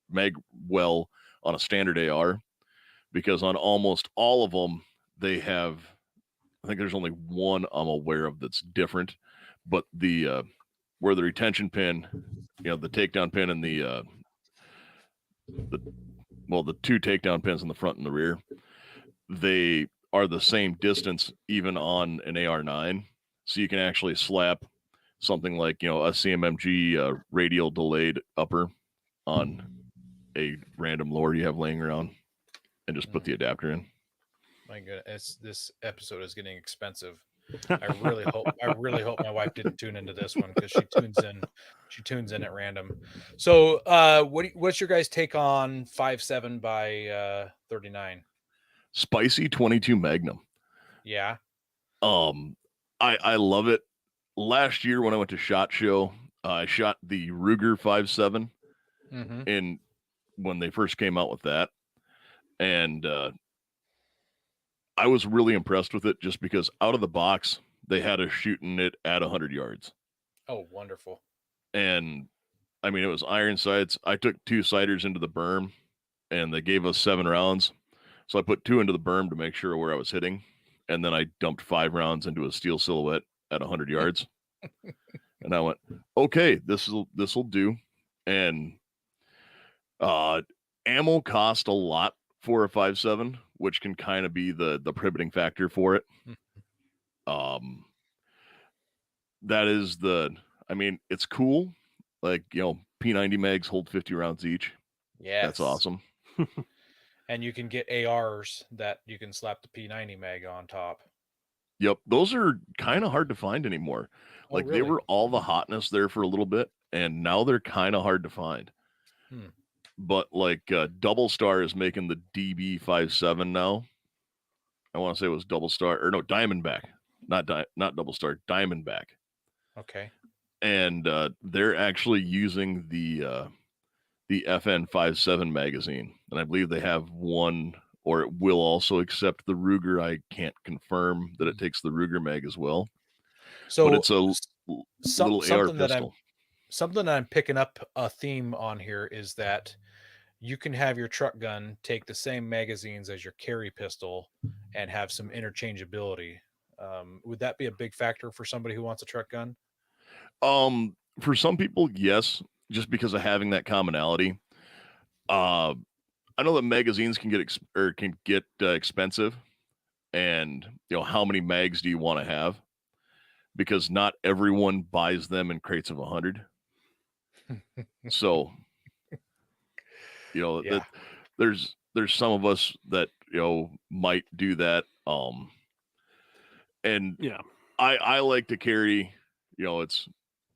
mag well on a standard AR, because on almost all of them they have, I think there's only one I'm aware of that's different, but the where the retention pin, the takedown pin, and the two takedown pins in the front and the rear, they are the same distance even on an AR9. So you can actually slap something like, a CMMG radial delayed upper on a random lower you have laying around and just put the adapter in. My goodness, this episode is getting expensive. I really hope my wife didn't tune into this one, because she tunes in at random. So what's your guys' take on 5.7 by 39? Spicy 22 Magnum. Yeah. I love it. Last year when I went to SHOT Show, I shot the Ruger 5.7 in when they first came out with that, and I was really impressed with it, just because out of the box they had us shooting it at 100 yards. Oh, wonderful. And I mean, it was iron sights. I took 2 sighters into the berm, and they gave us 7 rounds. So I put 2 into the berm to make sure where I was hitting, and then I dumped 5 rounds into a steel silhouette at 100 yards. And I went, okay, this will do. And ammo cost a lot for a 5.7, which can kind of be the prohibiting factor for it. That is it's cool. Like, P90 mags hold 50 rounds each. Yeah, that's awesome. And you can get ARs that you can slap the P90 mag on top. Yep, those are kind of hard to find anymore. Like, really? They were all the hotness there for a little bit, and now they're kind of hard to find. But like Double Star is making the DB57 now. I want to say it was Double Star, or no, Diamondback, not Double Star, Diamondback. Okay. And they're actually using the FN57 magazine, and I believe they have one, or it will also accept the Ruger. I can't confirm that it takes the Ruger mag as well. So, but it's a little AR pistol. Something that I'm picking up a theme on here is that you can have your truck gun take the same magazines as your carry pistol and have some interchangeability. Would that be a big factor for somebody who wants a truck gun? For some people, yes, just because of having that commonality. I know that magazines can get expensive, and how many mags do you want to have? Because not everyone buys them in crates of 100. So, that there's some of us that might do that. And yeah, I like to carry. It's,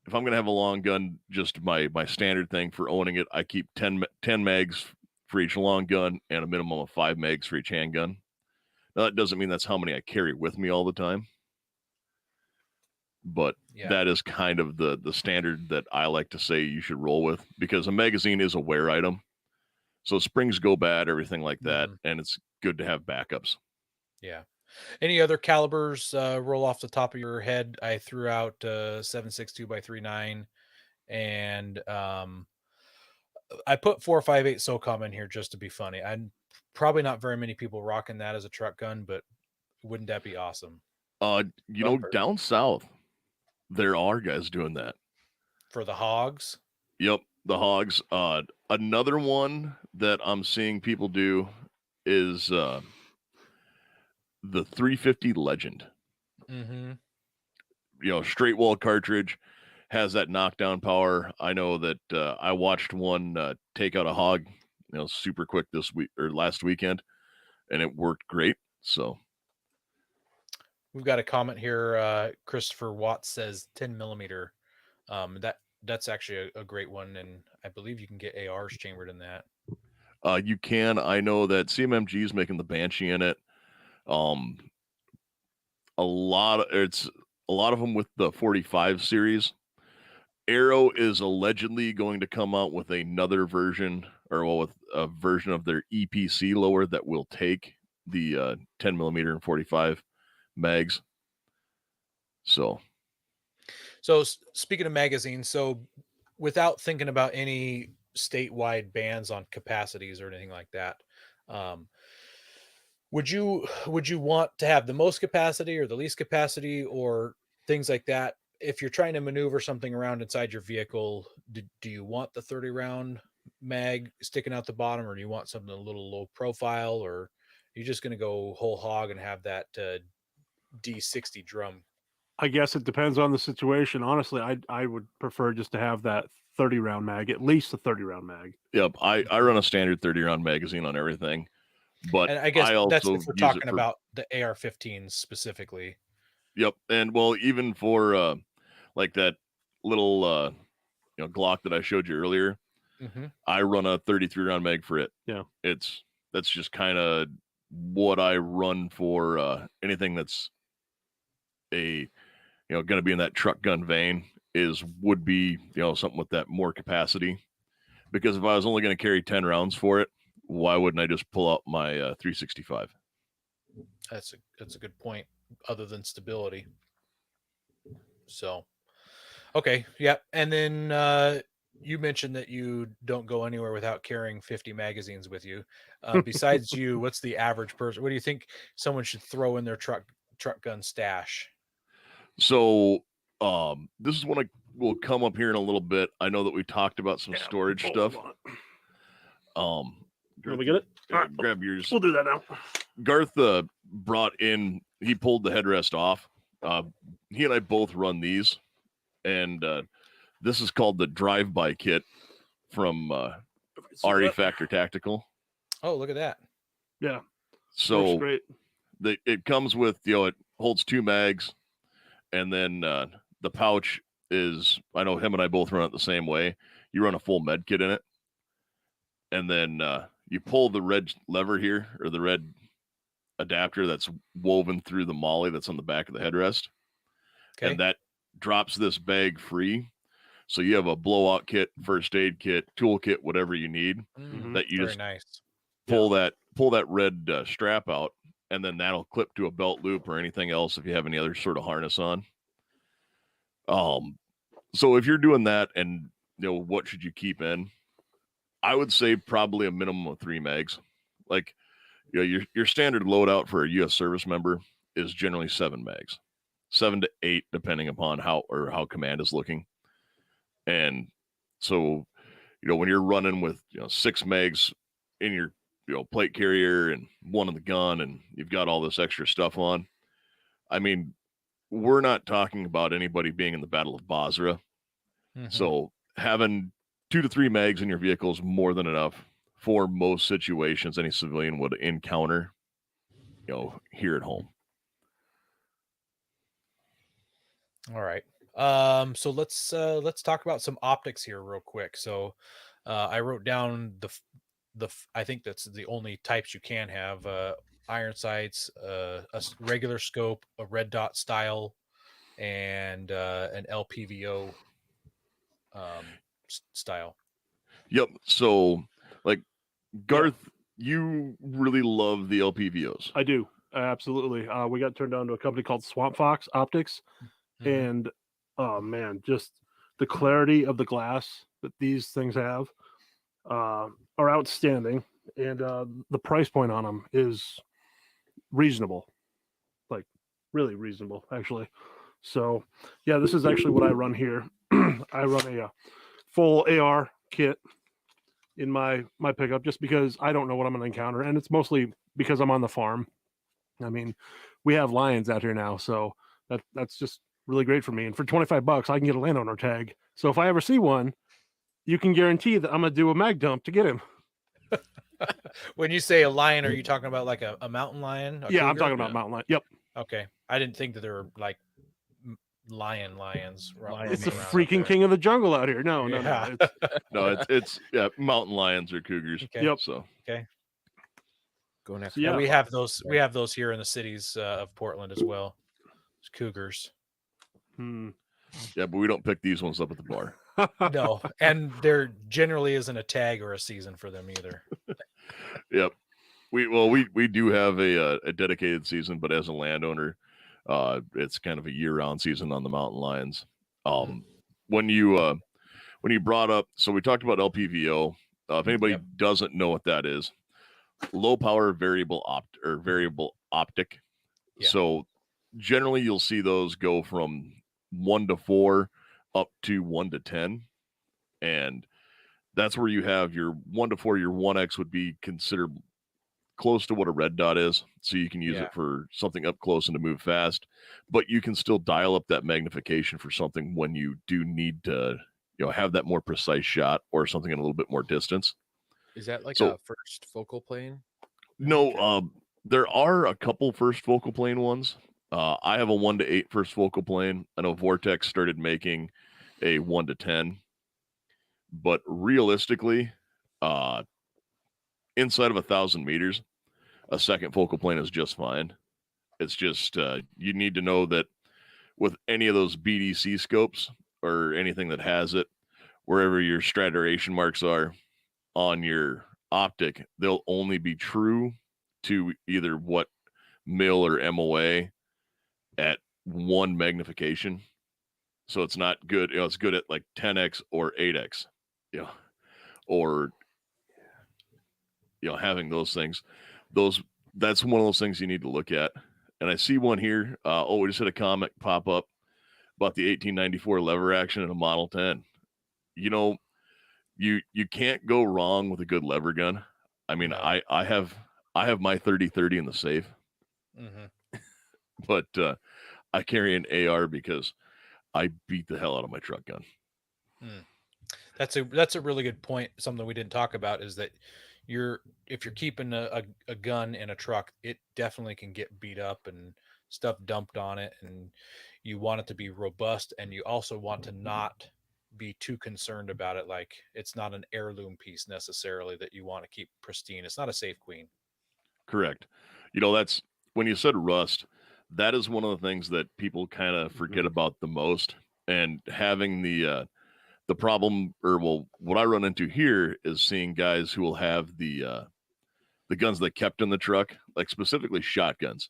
if I'm gonna have a long gun, just my standard thing for owning it, I keep 10 mags for each long gun and a minimum of 5 mags for each handgun. Now, that doesn't mean that's how many I carry with me all the time, but that is kind of the standard that I like to say you should roll with, because a magazine is a wear item. So springs go bad, everything like that, and it's good to have backups. Yeah. Any other calibers roll off the top of your head? I threw out 7.62 by 3.9, and I put 4.58 SOCOM in here just to be funny. I'm probably not very many people rocking that as a truck gun, but wouldn't that be awesome? Down south, there are guys doing that for the hogs. Yep, the hogs. Another one that I'm seeing people do is the 350 Legend. Straight wall cartridge, has that knockdown power. I know that I watched one take out a hog, super quick this week or last weekend, and it worked great. So we've got a comment here. Christopher Watts says 10 millimeter. That's actually a great one, and I believe you can get ARs chambered in that. You can. I know that CMMG is making the Banshee in it. A lot of them with the 45 series. Arrow is allegedly going to come out with another version with a version of their EPC lower that will take the 10 millimeter and 45 mags. So speaking of magazines, so without thinking about any statewide bans on capacities or anything like that, would you want to have the most capacity or the least capacity or things like that? If you're trying to maneuver something around inside your vehicle, do you want the 30 round mag sticking out the bottom, or do you want something a little low profile, or are you just going to go whole hog and have that D60 drum? I guess it depends on the situation. Honestly, I would prefer just to have that 30 round mag, at least a 30 round mag. Yep, I run a standard 30 round magazine on everything, but And I guess I also that's if we're use talking it for, about the AR-15s specifically. Yep, and well, even for like that little Glock that I showed you earlier, I run a 33 round mag for it. Yeah, that's just kind of what I run for anything that's a going to be in that truck gun vein would be something with that more capacity, because if I was only going to carry 10 rounds for it, why wouldn't I just pull out my 365? That's a good point, other than stability. So okay, yeah. And then you mentioned that you don't go anywhere without carrying 50 magazines with you. Besides you, what's the average person? What do you think someone should throw in their truck gun stash? So this is one will come up here in a little bit. I know that we talked about some storage stuff. Can we get it? Grab yours. We'll do that now. Garth brought in, he pulled the headrest off. He and I both run these, and this is called the drive-by kit from RE Factor Tactical. Oh, look at that. Yeah. So great. It comes with, it holds 2 mags, and then the pouch is, I know him and I both run it the same way. You run a full med kit in it, and then you pull the red lever here, or the red adapter that's woven through the molly that's on the back of the headrest. Okay. And that drops this bag free. So you have a blowout kit, first aid kit, tool kit, whatever you need, that you just pull that red strap out, and then that'll clip to a belt loop or anything else if you have any other sort of harness on. So if you're doing that, and what should you keep in? I would say probably a minimum of 3 mags. Like, your standard loadout for a U.S. service member is generally 7 mags, 7 to 8, depending upon how command is looking. And so, when you're running with 6 mags in your plate carrier and 1 in the gun, and you've got all this extra stuff on, I mean, we're not talking about anybody being in the Battle of Basra. So having 2 to 3 mags in your vehicle is more than enough for most situations any civilian would encounter, here at home. All right. So let's talk about some optics here real quick. So I wrote down the I think that's the only types you can have: iron sights, a regular scope, a red dot style, and an LPVO style. Yep. So, like, Garth, you really love the LPVOs. I do. Absolutely. We got turned on to a company called Swamp Fox Optics, and oh man, just the clarity of the glass that these things have are outstanding, and the price point on them is reasonable, like really reasonable, actually. So yeah, this is actually what I run here. I run a full AR kit in my pickup, just because I don't know what I'm going to encounter, and it's mostly because I'm on the farm. I mean, we have lions out here now, so that's just really great for me. And for $25, I can get a landowner tag. So if I ever see one, you can guarantee that I'm going to do a mag dump to get him. When you say a lion, are you talking about like a mountain lion? Yeah, cougar? I'm talking about mountain lion. Yep. Okay. I didn't think that there were like lions. It's the freaking king of the jungle out here. No. It's mountain lions or cougars. Okay. Yep. So okay. Going after. Yeah, we have those. We have those here in the cities of Portland as well. It's cougars. Yeah, but we don't pick these ones up at the bar. No, and there generally isn't a tag or a season for them either. Yep. We do have a dedicated season, but as a landowner, it's kind of a year-round season on the mountain lions. When you brought up, so we talked about LPVO. If anybody doesn't know what that is, low power variable optic. Yeah. So generally you'll see those go from 1 to 4 up to 1 to 10. And that's where you have your 1 to 4, your 1X would be considered close to what a red dot is. So you can use it for something up close and to move fast, but you can still dial up that magnification for something when you do need to, have that more precise shot or something in a little bit more distance. Is that like a first focal plane? No, there are a couple first focal plane ones. I have a 1 to 8 first focal plane. I know Vortex started making a 1 to 10, but realistically, inside of 1,000 meters, a second focal plane is just fine. It's just you need to know that with any of those BDC scopes or anything that has it, wherever your straturation marks are on your optic, they'll only be true to either what mil or MOA at 1 magnification. So it's not good. It's good at like 10x or 8x. Or having those things. That's one of those things you need to look at. And I see one here. We just had a comment pop up about the 1894 lever action in a Model 10. You can't go wrong with a good lever gun. I mean, no. I have my 30-30 in the safe, but I carry an AR because I beat the hell out of my truck gun. That's a really good point. Something we didn't talk about is that if you're keeping a gun in a truck, it definitely can get beat up and stuff dumped on it, and you want it to be robust, and you also want to not be too concerned about it. Like, it's not an heirloom piece necessarily that you want to keep pristine. It's not a safe queen. Correct. That's when you said rust, that is one of the things that people kind of forget about the most. And having the problem, what I run into here is seeing guys who will have the guns they kept in the truck, like specifically shotguns.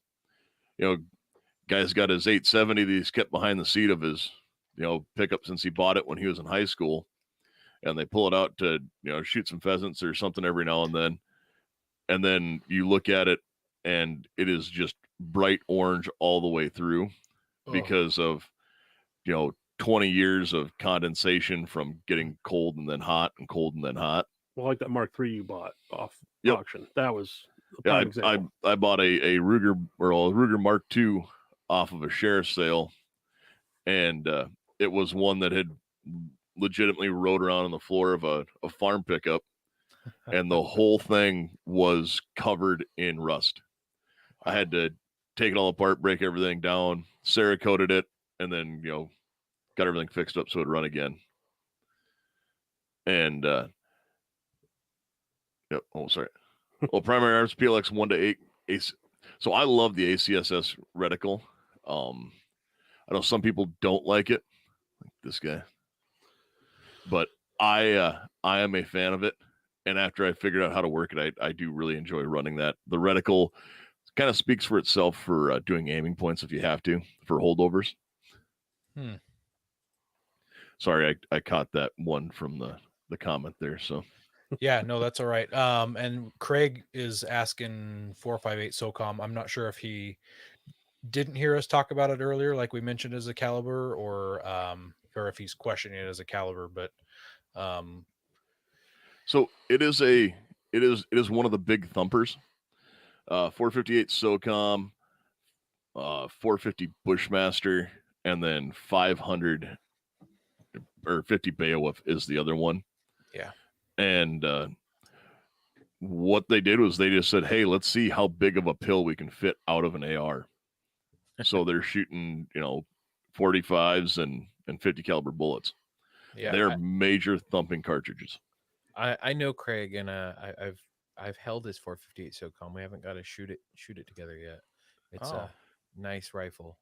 Guy's got his 870 that he's kept behind the seat of his pickup since he bought it when he was in high school, and they pull it out to shoot some pheasants or something every now and then you look at it and it is just bright orange all the way through because of 20 years of condensation from getting cold and then hot and cold and then hot. Well, like that Mark III you bought off auction. That was I bought a Ruger Ruger Mark II off of a sheriff's sale, and it was one that had legitimately rode around on the floor of a farm pickup, and the whole thing was covered in rust. Wow. I had to take it all apart, break everything down, Cerakoted it, and then got everything fixed up so it'd run again. And primary arms PLX 1 to 8. So I love the ACSS reticle. I know some people don't like it, like this guy, but I am a fan of it. And after I figured out how to work it, I do really enjoy running that. The reticle kind of speaks for itself for doing aiming points if you have to for holdovers. Sorry, I caught that one from the comment there. So yeah, no, that's all right. And Craig is asking 458 SOCOM. I'm not sure if he didn't hear us talk about it earlier, like we mentioned as a caliber, or if he's questioning it as a caliber, but so it is one of the big thumpers. 458 SOCOM, 450 Bushmaster, and then 500 or 50 Beowulf is the other one. Yeah. And what they did was they just said, hey, let's see how big of a pill we can fit out of an AR. So they're shooting, 45s and 50 caliber bullets. Yeah, they're major thumping cartridges. I know Craig, and I've held his 458 SOCOM. We haven't got to shoot it together yet. It's a nice rifle.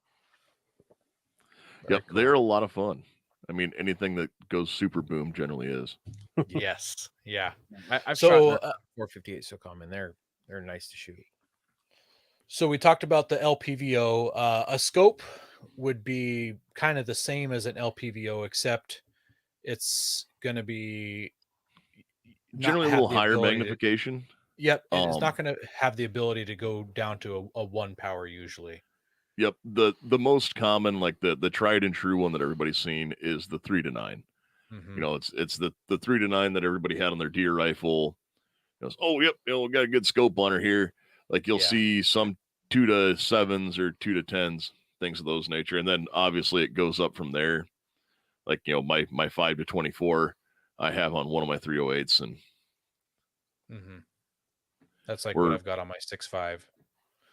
Very cool. They're a lot of fun. I mean, anything that goes super boom generally is. Yes. Yeah. I've So, shot 458 SOCOM, and they're nice to shoot. So we talked about the LPVO. A scope would be kind of the same as an LPVO, except it's going to be not Generally a have little the higher ability to- magnification. Yep, it's not going to have the ability to go down to a 1 power usually. Yep. The most common, like the tried and true one that everybody's seen is the 3-9. Mhm. You know, it's the 3-9 that everybody had on their deer rifle. You know, oh, yep, we got a good scope on her here. Like you'll Yeah. see some 2-7s or 2-10s, things of those nature, and then obviously it goes up from there. Like, you know, my 5-24, I have on one of my 308s, and Mhm. That's like We're- what I've got on my 6.5.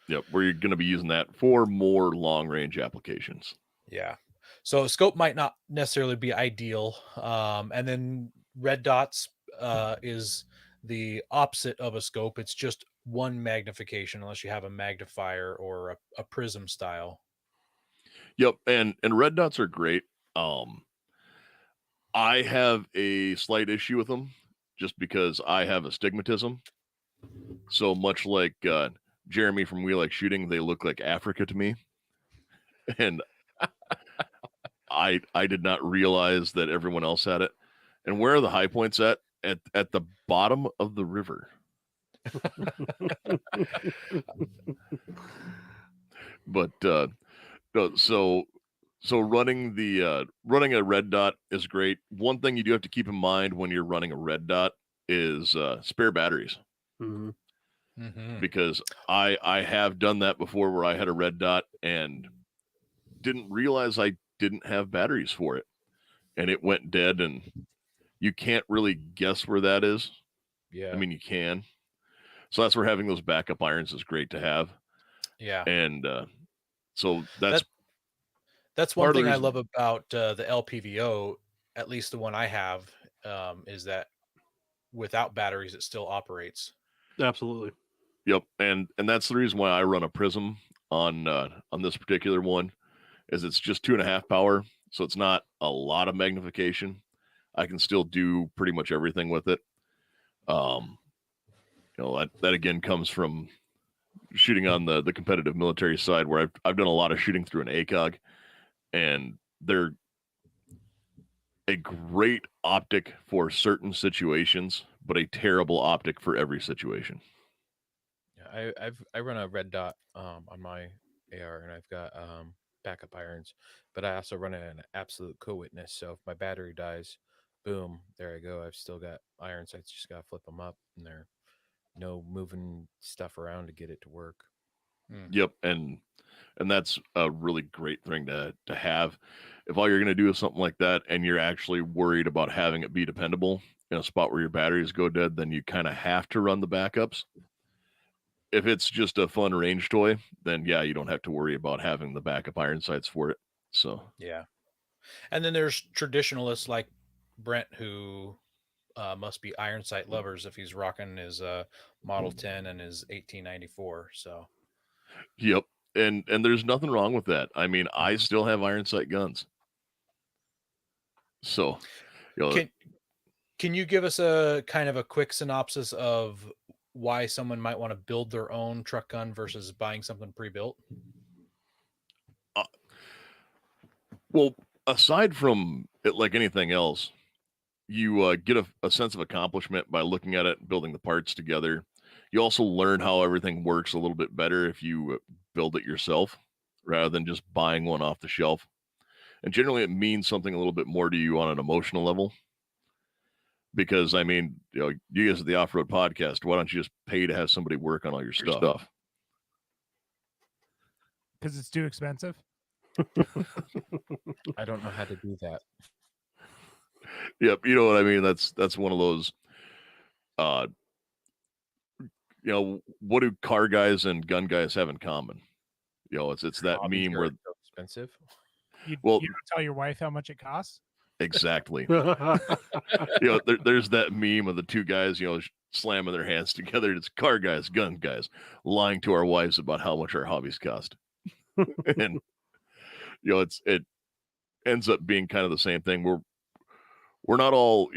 yep, we're going to be using that for more long range applications. Yeah. So a scope might not necessarily be ideal. And then red dots is the opposite of a scope. It's just one magnification unless you have a magnifier or a prism style. Yep, and red dots are great. I have a slight issue with them just because I have astigmatism. So much like Jeremy from We Like Shooting, they look like Africa to me. And I did not realize that everyone else had it. And where are the high points at? At the bottom of the river. But no, so running running a red dot is great. One thing you do have to keep in mind when you're running a red dot is spare batteries. Mhm. Mhm. Because I have done that before where I had a red dot and didn't realize I didn't have batteries for it, and it went dead, and you can't really guess where that is. Yeah. I mean, you can. So that's where having those backup irons is great to have. Yeah. And so that's That's one part of the thing I reason- love about the LPVO, at least the one I have, is that without batteries, it still operates. Absolutely. Yep, and that's the reason why I run a prism on this particular one, is it's just 2.5 power, so it's not a lot of magnification. I can still do pretty much everything with it. You know, that again comes from shooting on the competitive military side, where I've done a lot of shooting through an ACOG, and they're a great optic for certain situations, but a terrible optic for every situation. Yeah, I run a red dot on my AR, and I've got backup irons, but I also run it in an absolute co-witness. So if my battery dies, boom, there I go. I've still got iron sights. Just gotta flip them up, and they're no moving stuff around to get it to work. Yep, and that's a really great thing to have. If all you're going to do is something like that, and you're actually worried about having it be dependable in a spot where your batteries go dead, then you kind of have to run the backups. If it's just a fun range toy, then yeah, you don't have to worry about having the backup iron sights for it. So Yeah. And then there's traditionalists like Brent who must be iron sight lovers if he's rocking his Model 10 and his 1894. So yep, and there's nothing wrong with that. I mean, I still have iron sight guns. So, you know, can you give us a kind of a quick synopsis of why someone might want to build their own truck gun versus buying something pre-built? well, aside from it, like anything else, you get a sense of accomplishment by looking at it and building the parts together. You also learn how everything works a little bit better if you build it yourself rather than just buying one off the shelf. And generally, it means something a little bit more to you on an emotional level. Because, I mean, you know, you guys at the Off-Road Podcast, why don't you just pay to have somebody work on all your stuff? Because it's too expensive. I don't know how to do that. Yep, you know what I mean? That's one of those, you know, what do car guys and gun guys have in common? You know, it's that Hobbies meme are where, so expensive. You Well- don't tell your wife how much it costs. exactly. You know, there's that meme of the two guys, you know, slamming their hands together. It's car guys, gun guys, lying to our wives about how much our hobbies cost. And, you know, ends up being kind of the same thing. We're not all,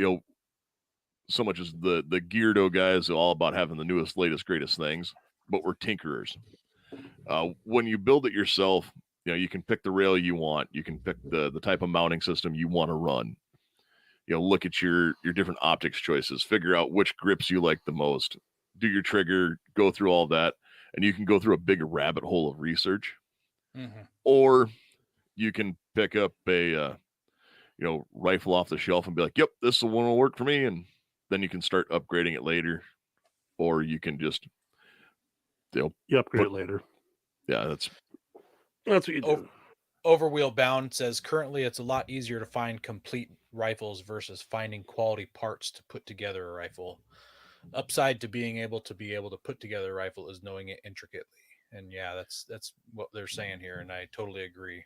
so much as the Geardo guys are all about having the newest, latest, greatest things, but we're tinkerers. When you build it yourself, you can pick the rail you want. You can pick the type of mounting system you want to run. Look at your different optics choices, figure out which grips you like the most, do your trigger, go through all that, and you can go through a big rabbit hole of research. Mm-hmm. Or you can pick up a rifle off the shelf and be like, yep, this is the one will work for me, and then you can start upgrading it later. Or you can just you upgrade it later. Yeah, that's what you do. Overwheel Bound says currently it's a lot easier to find complete rifles versus finding quality parts to put together a rifle. Upside to being able to put together a rifle is knowing it intricately. And yeah, that's what they're saying here, and I totally agree.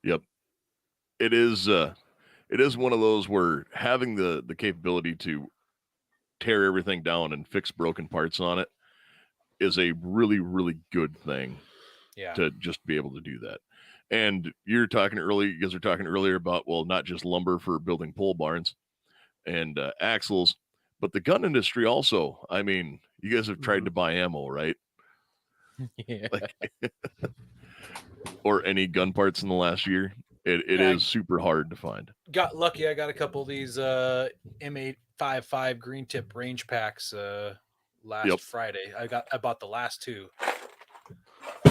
Yep. It is one of those where having the capability to tear everything down and fix broken parts on it is a really, really good thing. Yeah. To just be able to do that. And you guys were talking earlier about, well, not just lumber for building pole barns and axles, but the gun industry also. I mean, you guys have tried to buy ammo, right? Yeah. Or any gun parts in the last year. It is super hard to find. Got lucky. I got a couple of these M855 green tip range packs last Friday. I bought the last two.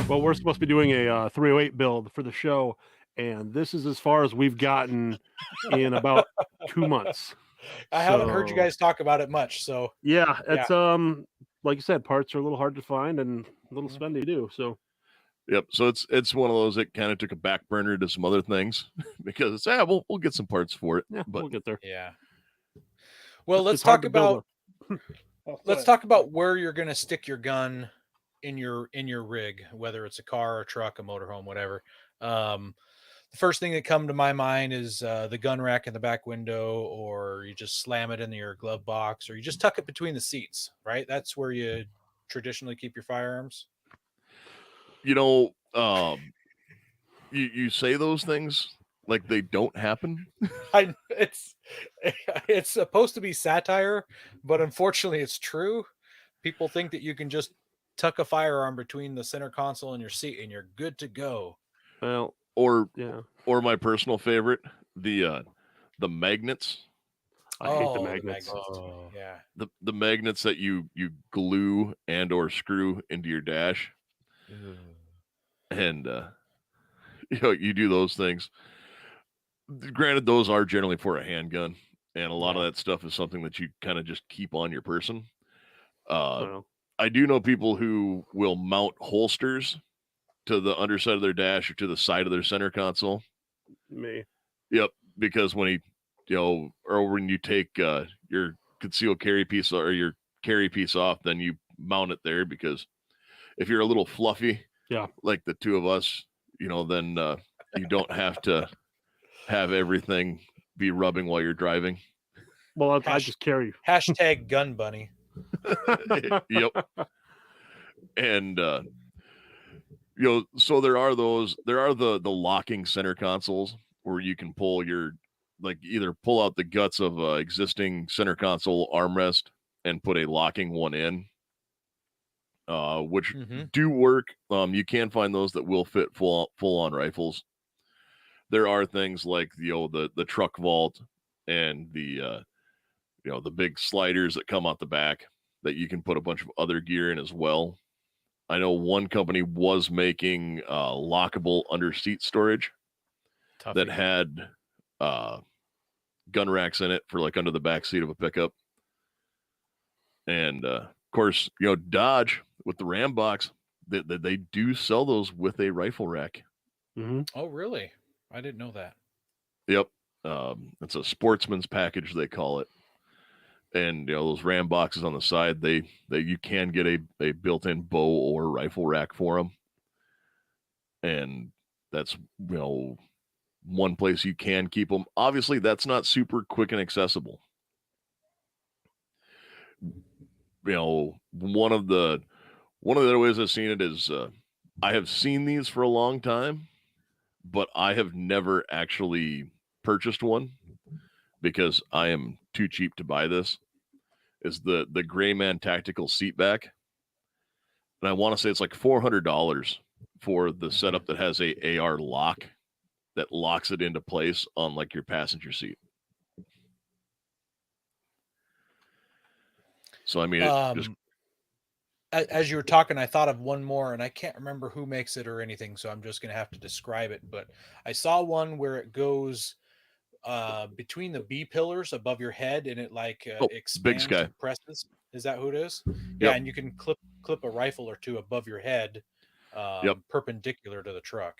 Well, we're supposed to be doing a 308 build for the show, and this is as far as we've gotten in about 2 months. I haven't heard you guys talk about it much, so yeah, it's like you said, parts are a little hard to find and a little spendy to do. So, yep. So it's one of those that kind of took a back burner to some other things because it's we'll get some parts for it. Yeah, but we'll get there. Yeah. Well, let's talk about where you're going to stick your gun in your rig, whether it's a car, a truck, a motorhome, whatever. The first thing that come to my mind is the gun rack in the back window, or you just slam it in your glove box, or you just tuck it between the seats, right? That's where you traditionally keep your firearms. You say those things like they don't happen. It's supposed to be satire, but unfortunately it's true. People think that you can just tuck a firearm between the center console and your seat and you're good to go. Well, or my personal favorite, the magnets. I hate the magnets. Yeah. The magnets that you glue and or screw into your dash. And you do those things. Granted, those are generally for a handgun, and a lot of that stuff is something that you kind of just keep on your person. I do know people who will mount holsters to the underside of their dash or to the side of their center console. Me. Yep, because when when you take your concealed carry piece or your carry piece off, then you mount it there, because if you're a little fluffy, like the two of us, then you don't have to have everything be rubbing while you're driving. Well, I just carry hashtag gun bunny. Yep. And so there are the locking center consoles where you can pull either pull out the guts of existing center console armrest and put a locking one in, which do work. You can find those that will fit full on rifles. There are things like the truck vault and the big sliders that come out the back that you can put a bunch of other gear in as well. I know one company was making lockable under seat storage that had gun racks in it for like under the back seat of a pickup. And of course, Dodge with the Ram box, they do sell those with a rifle rack. Mm-hmm. Oh, really? I didn't know that. Yep. It's a sportsman's package, they call it. And those Ram boxes on the side, you can get a built-in bow or rifle rack for them. And that's one place you can keep them. Obviously, that's not super quick and accessible. One of the other ways I've seen it is I have seen these for a long time, but I have never actually purchased one because I am too cheap to buy this. Is the Grayman Tactical Seat Back. And I want to say it's like $400 for the setup that has a AR lock that locks it into place on like your passenger seat. So I mean, as you were talking, I thought of one more, and I can't remember who makes it or anything, so I'm just going to have to describe it. But I saw one where it goes between the B pillars above your head, and it like expands and presses. Is that who it is? Yeah, and you can clip a rifle or two above your head, perpendicular to the truck.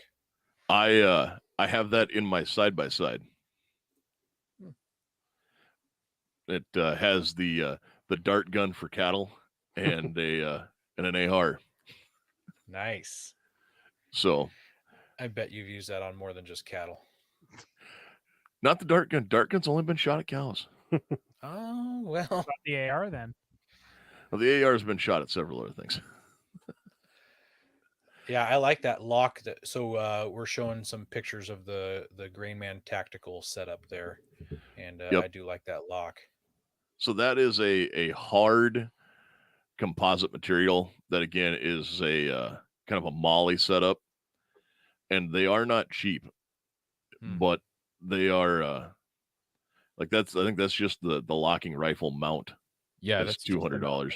I have that in my side by side. It has the dart gun for cattle and an AR. Nice. So I bet you've used that on more than just cattle. Not the dart gun. Dart gun's only been shot at cows. Oh, well. What about the AR then? Well, the AR has been shot at several other things. Yeah, I like that lock. So we're showing some pictures of the Grayman Tactical setup there, and I do like that lock. So that is a hard composite material that again is a kind of a molly setup, and they are not cheap, but they are like I think that's just the locking rifle mount. Yeah, that's $200.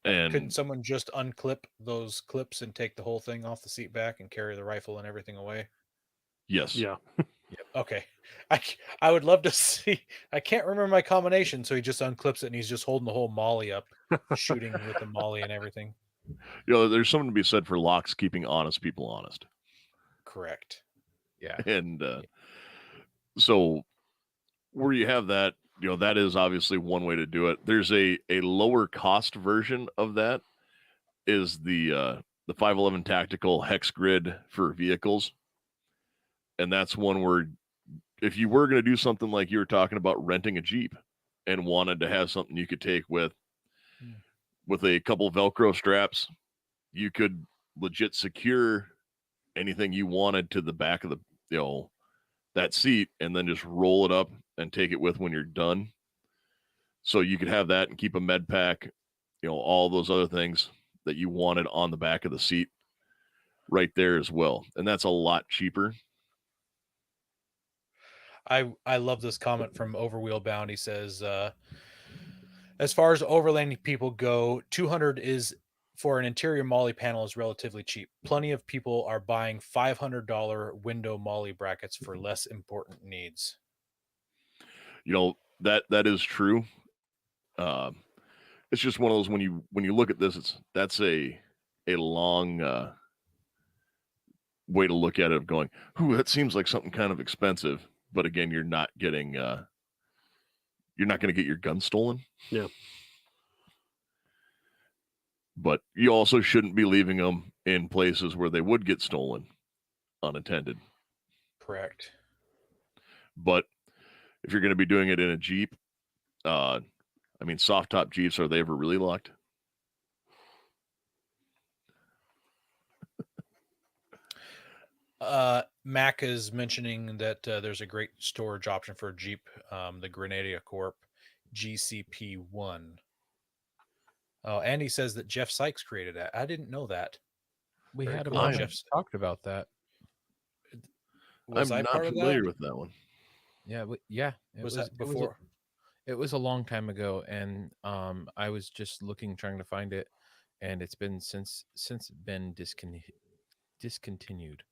And couldn't someone just unclip those clips and take the whole thing off the seat back and carry the rifle and everything away? Yes. Yeah. Okay. I would love to see. I can't remember my combination, so he just unclips it and he's just holding the whole molly up, shooting with the molly and everything. You know, there's something to be said for locks keeping honest people honest. Correct. Yeah. And so where you have that, you know, that is obviously one way to do it. There's a lower cost version of that is the 511 Tactical Hex Grid for vehicles. And that's one where if you were going to do something like you were talking about renting a Jeep and wanted to have something you could take with a couple of Velcro straps, you could legit secure anything you wanted to the back of the, you know, that seat and then just roll it up and take it with when you're done. So you could have that and keep a med pack, you know, all those other things that you wanted on the back of the seat right there as well. And that's a lot cheaper. I love this comment from Overwheel Bound. He says, as far as overlanding people go, $200 is for an interior molly panel is relatively cheap. Plenty of people are buying $500 window molly brackets for less important needs. You know, that is true. It's just one of those when you look at this, that's a long way to look at it of going, ooh, that seems like something kind of expensive. But again, you're not going to get your gun stolen. Yeah. But you also shouldn't be leaving them in places where they would get stolen unattended. Correct. But if you're going to be doing it in a Jeep, I mean, soft top Jeeps, are they ever really locked? Mac is mentioning that there's a great storage option for a Jeep, the Grenadier Corp GCP1. Oh, and he says that Jeff Sykes created that. I didn't know that. We Very had cool. a talked about that. I'm not familiar with that one. Yeah, yeah. Was that before? It was a long time ago, and I was just trying to find it, and it's been since been discontinued.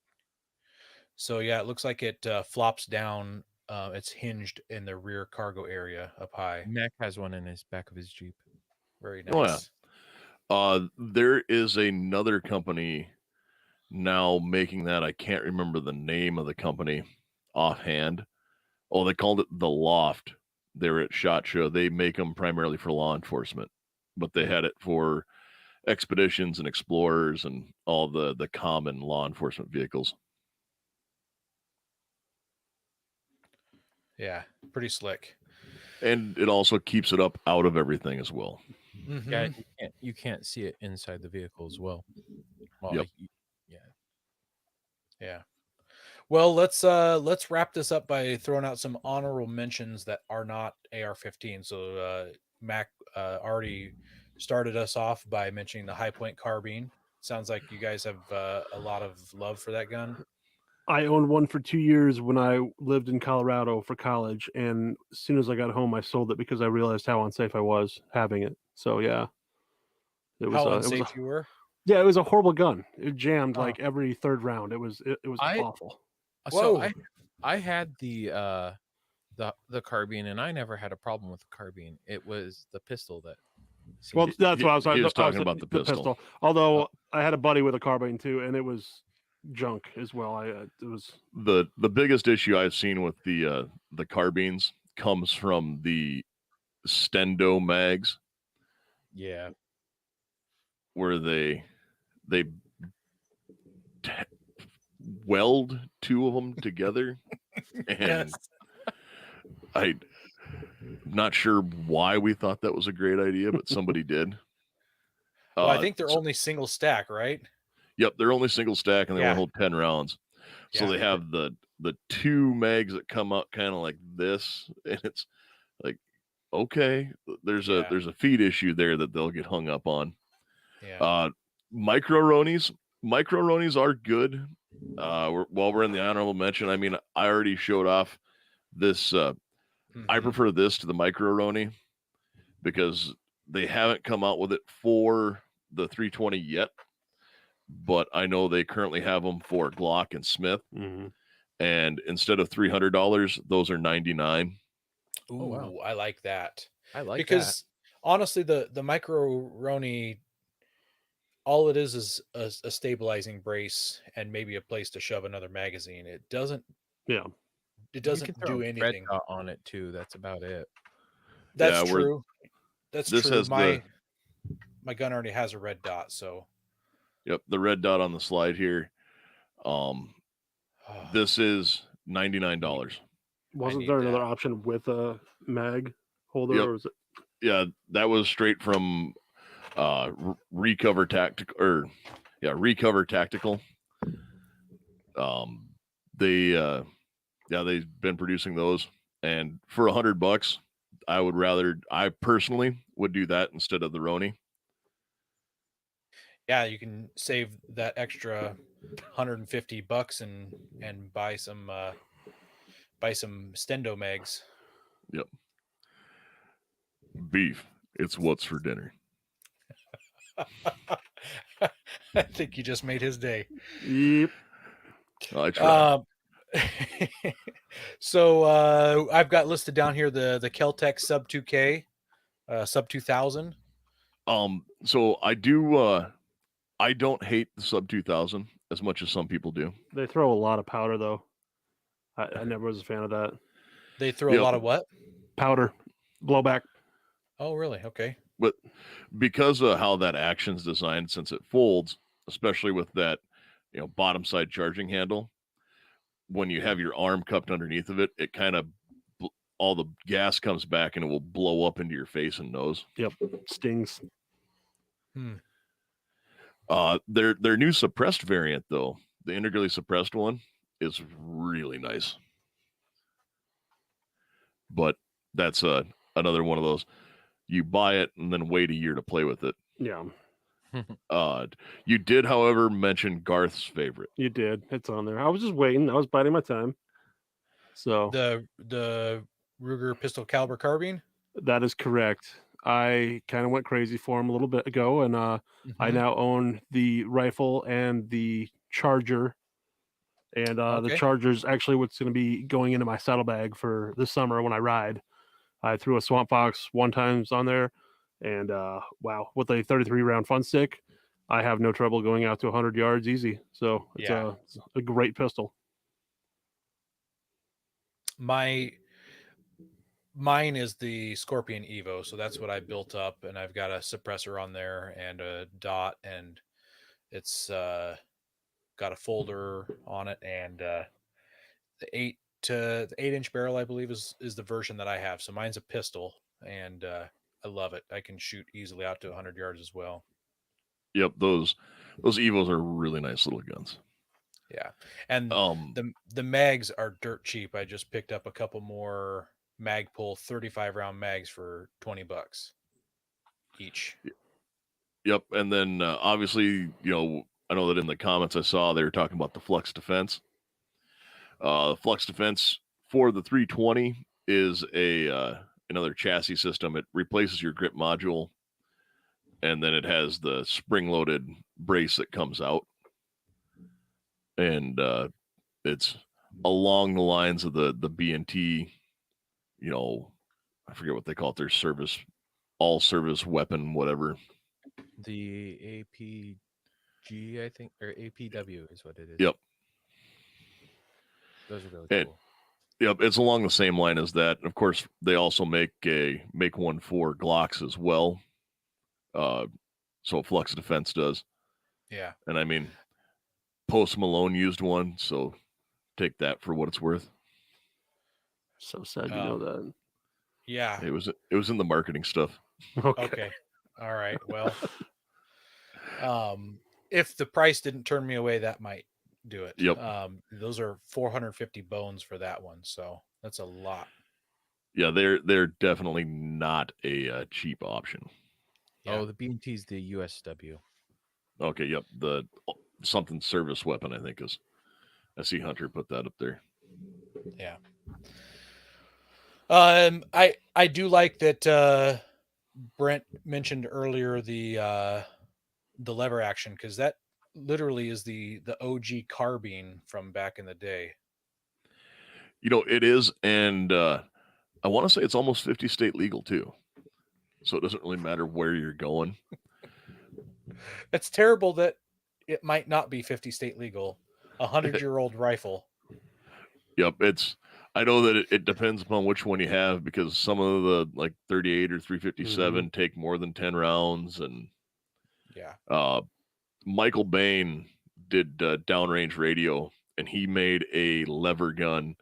So yeah, it looks like it flops down. It's hinged in the rear cargo area up high. Mac has one in his back of his Jeep. Very nice. Oh, yeah. There is another company now making that. I can't remember the name of the company offhand. Oh, they called it The Loft. They were at SHOT Show. They make them primarily for law enforcement, but they had it for expeditions and explorers and all the common law enforcement vehicles. Yeah, pretty slick. And it also keeps it up out of everything as well. Mm-hmm. Yeah, you can't see it inside the vehicle as well. Yep. Yeah. Yeah. Well, let's wrap this up by throwing out some honorable mentions that are not AR-15. So Mac already started us off by mentioning the High Point carbine. Sounds like you guys have a lot of love for that gun. I owned one for 2 years when I lived in Colorado for college, and as soon as I got home, I sold it because I realized how unsafe I was having it. So yeah, How unsafe you were. Yeah, it was a horrible gun. It jammed Oh. like every third round. It was awful. So Whoa. I had the carbine, and I never had a problem with the carbine. It was the pistol that. Well, that's what I was. He was I talking about the pistol. Although I had a buddy with a carbine too, and it was junk as well. It was The biggest issue I've seen with the carbines comes from the stendo mags, Yeah. where they weld two of them together, and I'm not sure why we thought that was a great idea, but somebody did. Well, I think they're only single stack, right? Yep, they're only single stack, and they Yeah. only hold 10 rounds. So Yeah. they have the two mags that come out kind of like this, and it's like, okay, there's a feed issue there that they'll get hung up on. Yeah. Micro Ronies are good. While we're in the honorable mention, I mean, I already showed off this. I prefer this to the Micro Roni because they haven't come out with it for the 320 yet, but I know they currently have them for Glock and Smith. Mm-hmm. And instead of $300, those are $99. Ooh, wow. I like that. I like because honestly, the Micro Roni, all it is a stabilizing brace and maybe a place to shove another magazine. It doesn't. Yeah. It doesn't do anything. Red dot on it too. That's about it. That's true. That's this true. Has my gun already has a red dot, so. Yep, the red dot on the slide here. This is $99. Wasn't there another option with a mag holder? Yep. Or was it? Yeah, that was straight from Recover Tactical. They've been producing those, and for $100, I personally would do that instead of the Roni. Yeah, you can save that extra $150 and buy some stendo mags. Yep. Beef. It's what's for dinner. I think you just made his day. Yep. I try. So I've got listed down here the Kel-Tec Sub 2K, Sub 2000. So I don't hate the Sub 2000 as much as some people do. They throw a lot of powder though. I never was a fan of that. They throw a lot of what? Powder, blowback. Oh, really? Okay. But because of how that action's designed, since it folds, especially with that, bottom side charging handle, when you have your arm cupped underneath of it, it kind of all the gas comes back and it will blow up into your face and nose. Yep, stings. Their new suppressed variant, though, the integrally suppressed one, is really nice. But that's another one of those. You buy it and then wait a year to play with it. Yeah. You did, however, mention Garth's favorite. You did. It's on there. I was just waiting. I was biding my time. So the Ruger pistol caliber carbine. That is correct. I kind of went crazy for him a little bit ago, and I now own the rifle and the charger. And the charger's actually what's going to be going into my saddlebag for this summer when I ride. I threw a Swamp Fox 1x on there, and wow, with a 33 round fun stick, I have no trouble going out to 100 yards easy. So it's a great pistol. Mine is the Scorpion Evo, so that's what I built up, and I've got a suppressor on there and a dot, and it's got a folder on it, and the 8-inch barrel, I believe, is the version that I have. So mine's a pistol, and I love it. I can shoot easily out to 100 yards as well. Yep, those Evos are really nice little guns. Yeah. And the mags are dirt cheap. I just picked up a couple more Magpul 35 round mags for $20 each. Yep. And then obviously, I know that in the comments I saw they were talking about the Flux Defense. The Flux Defense for the 320 is another chassis system. It replaces your grip module, and then it has the spring-loaded brace that comes out. And it's along the lines of the B&T, I forget what they call it, their all-service weapon, whatever. The APG, I think, or APW is what it is. Yep. Those are really cool. Yep, it's along the same line as that. Of course, they also make one for Glocks as well. So Flux Defense does. Yeah. And I mean, Post Malone used one, so take that for what it's worth. So sad you know that. Yeah. It was in the marketing stuff. Okay. All right. Well, if the price didn't turn me away, that might do it. Yep. Those are 450 bones for that one, so that's a lot. Yeah, they're definitely not a cheap option. Yeah. Oh, the B&T's the USW. Okay, yep. The something service weapon, I think is. I see Hunter put that up there. Yeah. I do like that Brent mentioned earlier the lever action, because that literally is the OG carbine from back in the day. It is, and I want to say it's almost 50 state legal too. So it doesn't really matter where you're going. It's terrible that it might not be 50 state legal. 100-year-old rifle. Yep, I know that it depends upon which one you have, because some of the like 38 or 357 take more than 10 rounds, and yeah. Michael Bain did downrange radio, and he made a lever gun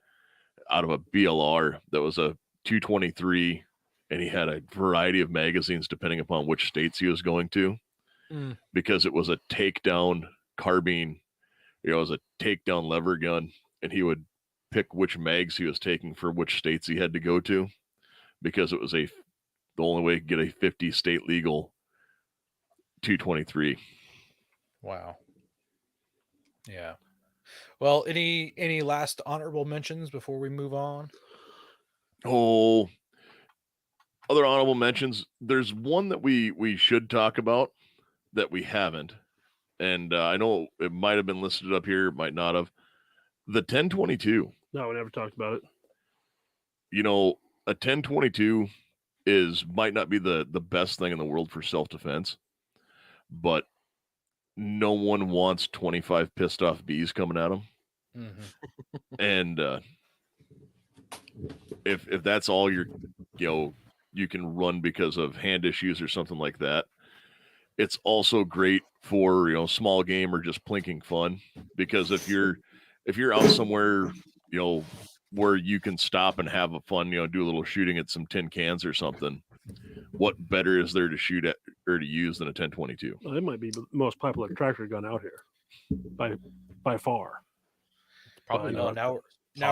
out of a BLR that was a 223, and he had a variety of magazines depending upon which states he was going to, because it was a takedown carbine. It was a takedown lever gun, and he would pick which mags he was taking for which states he had to go to, because it was the only way to get a 50 state legal 223. Wow. Yeah. Well, any last honorable mentions before we move on? Oh, other honorable mentions. There's one that we should talk about that we haven't, and I know it might have been listed up here, might not have. The 1022. No, we never talked about it. A 1022 might not be the best thing in the world for self-defense, but no one wants 25 pissed off bees coming at them. Mm-hmm. And if that's all you can run because of hand issues or something like that, it's also great for small game or just plinking fun, because if you're out somewhere where you can stop and have a fun, do a little shooting at some tin cans or something, what better is there to shoot at or to use than a 1022? Well, it might be the most popular tractor gun out here by far. Probably Now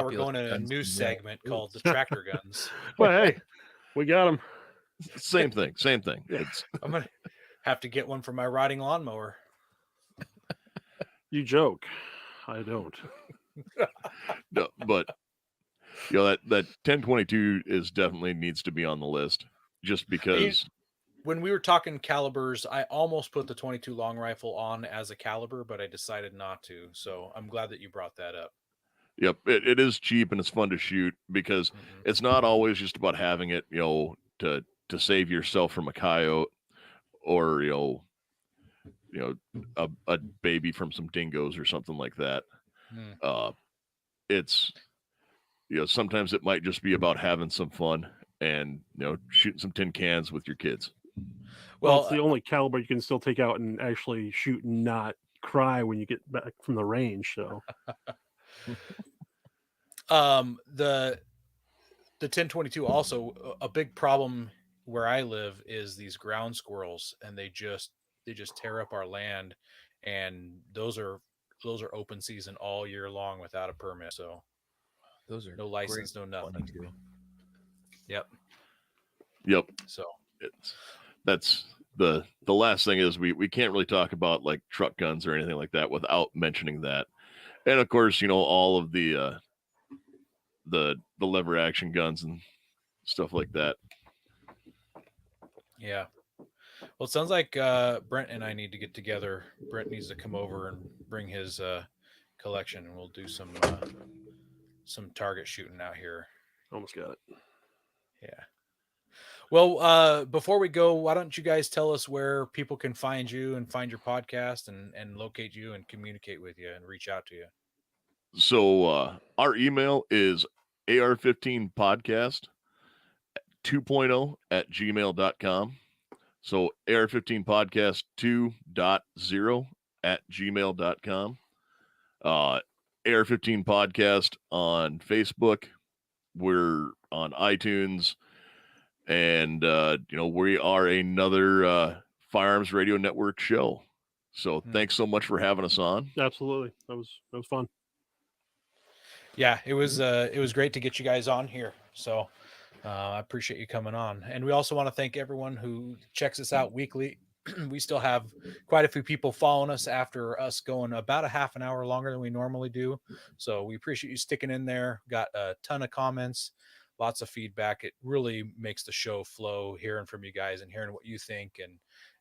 we're going to a new segment called the tractor guns. Well, hey, we got them. Same thing. Yeah. I'm gonna have to get one for my riding lawnmower. You joke. I don't. No, but that 1022 definitely needs to be on the list, just because. When we were talking calibers, I almost put the 22 long rifle on as a caliber, but I decided not to. So I'm glad that you brought that up. Yep, it is cheap and it's fun to shoot, because it's not always just about having it, to save yourself from a coyote or a baby from some dingoes or something like that. It's sometimes it might just be about having some fun and shooting some tin cans with your kids. Well, it's the only caliber you can still take out and actually shoot and not cry when you get back from the range. So the 1022 also, a big problem where I live is these ground squirrels, and they just tear up our land, and those are open season all year long without a permit. So Those are no license, no fun nothing. to do. Yep. So That's the last thing is we can't really talk about like truck guns or anything like that without mentioning that. And of course, all of the lever action guns and stuff like that. yeah. Well, it sounds like Brent and I need to get together. Brent needs to come over and bring his collection, and we'll do some target shooting out here. Almost got it. Yeah. Well, before we go, why don't you guys tell us where people can find you and find your podcast and locate you and communicate with you and reach out to you? So our email is AR15 Podcast 2.0 at gmail.com. So AR15 Podcast 2.0 at gmail.com. AR15 Podcast on Facebook. We're on iTunes. And, we are another Firearms Radio Network show. So thanks so much for having us on. Absolutely. That was fun. Yeah, it was great to get you guys on here. So I appreciate you coming on. And we also want to thank everyone who checks us out weekly. We still have quite a few people following us after us going about a half an hour longer than we normally do. So we appreciate you sticking in there. Got a ton of comments, lots of feedback. It really makes the show flow, hearing from you guys and hearing what you think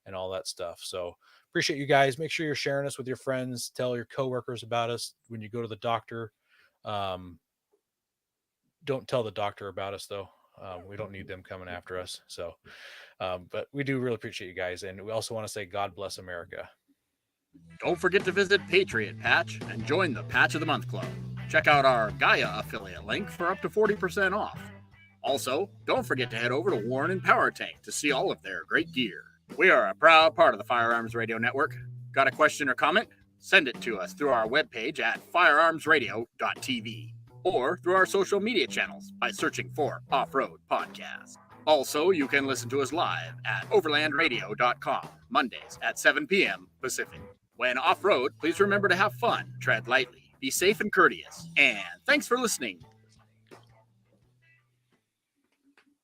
and all that stuff. So appreciate you guys. Make sure you're sharing us with your friends. Tell your coworkers about us when you go to the doctor. Don't tell the doctor about us though. We don't need them coming after us. So, but we do really appreciate you guys. And we also want to say, God bless America. Don't forget to visit Patriot Patch and join the Patch of the Month Club. Check out our Gaia affiliate link for up to 40% off. Also, don't forget to head over to Warren and Power Tank to see all of their great gear. We are a proud part of the Firearms Radio Network. Got a question or comment? Send it to us through our webpage at firearmsradio.tv or through our social media channels by searching for Off-Road Podcast. Also, you can listen to us live at overlandradio.com, Mondays at 7 p.m. Pacific. When off-road, please remember to have fun, tread lightly, be safe and courteous, and thanks for listening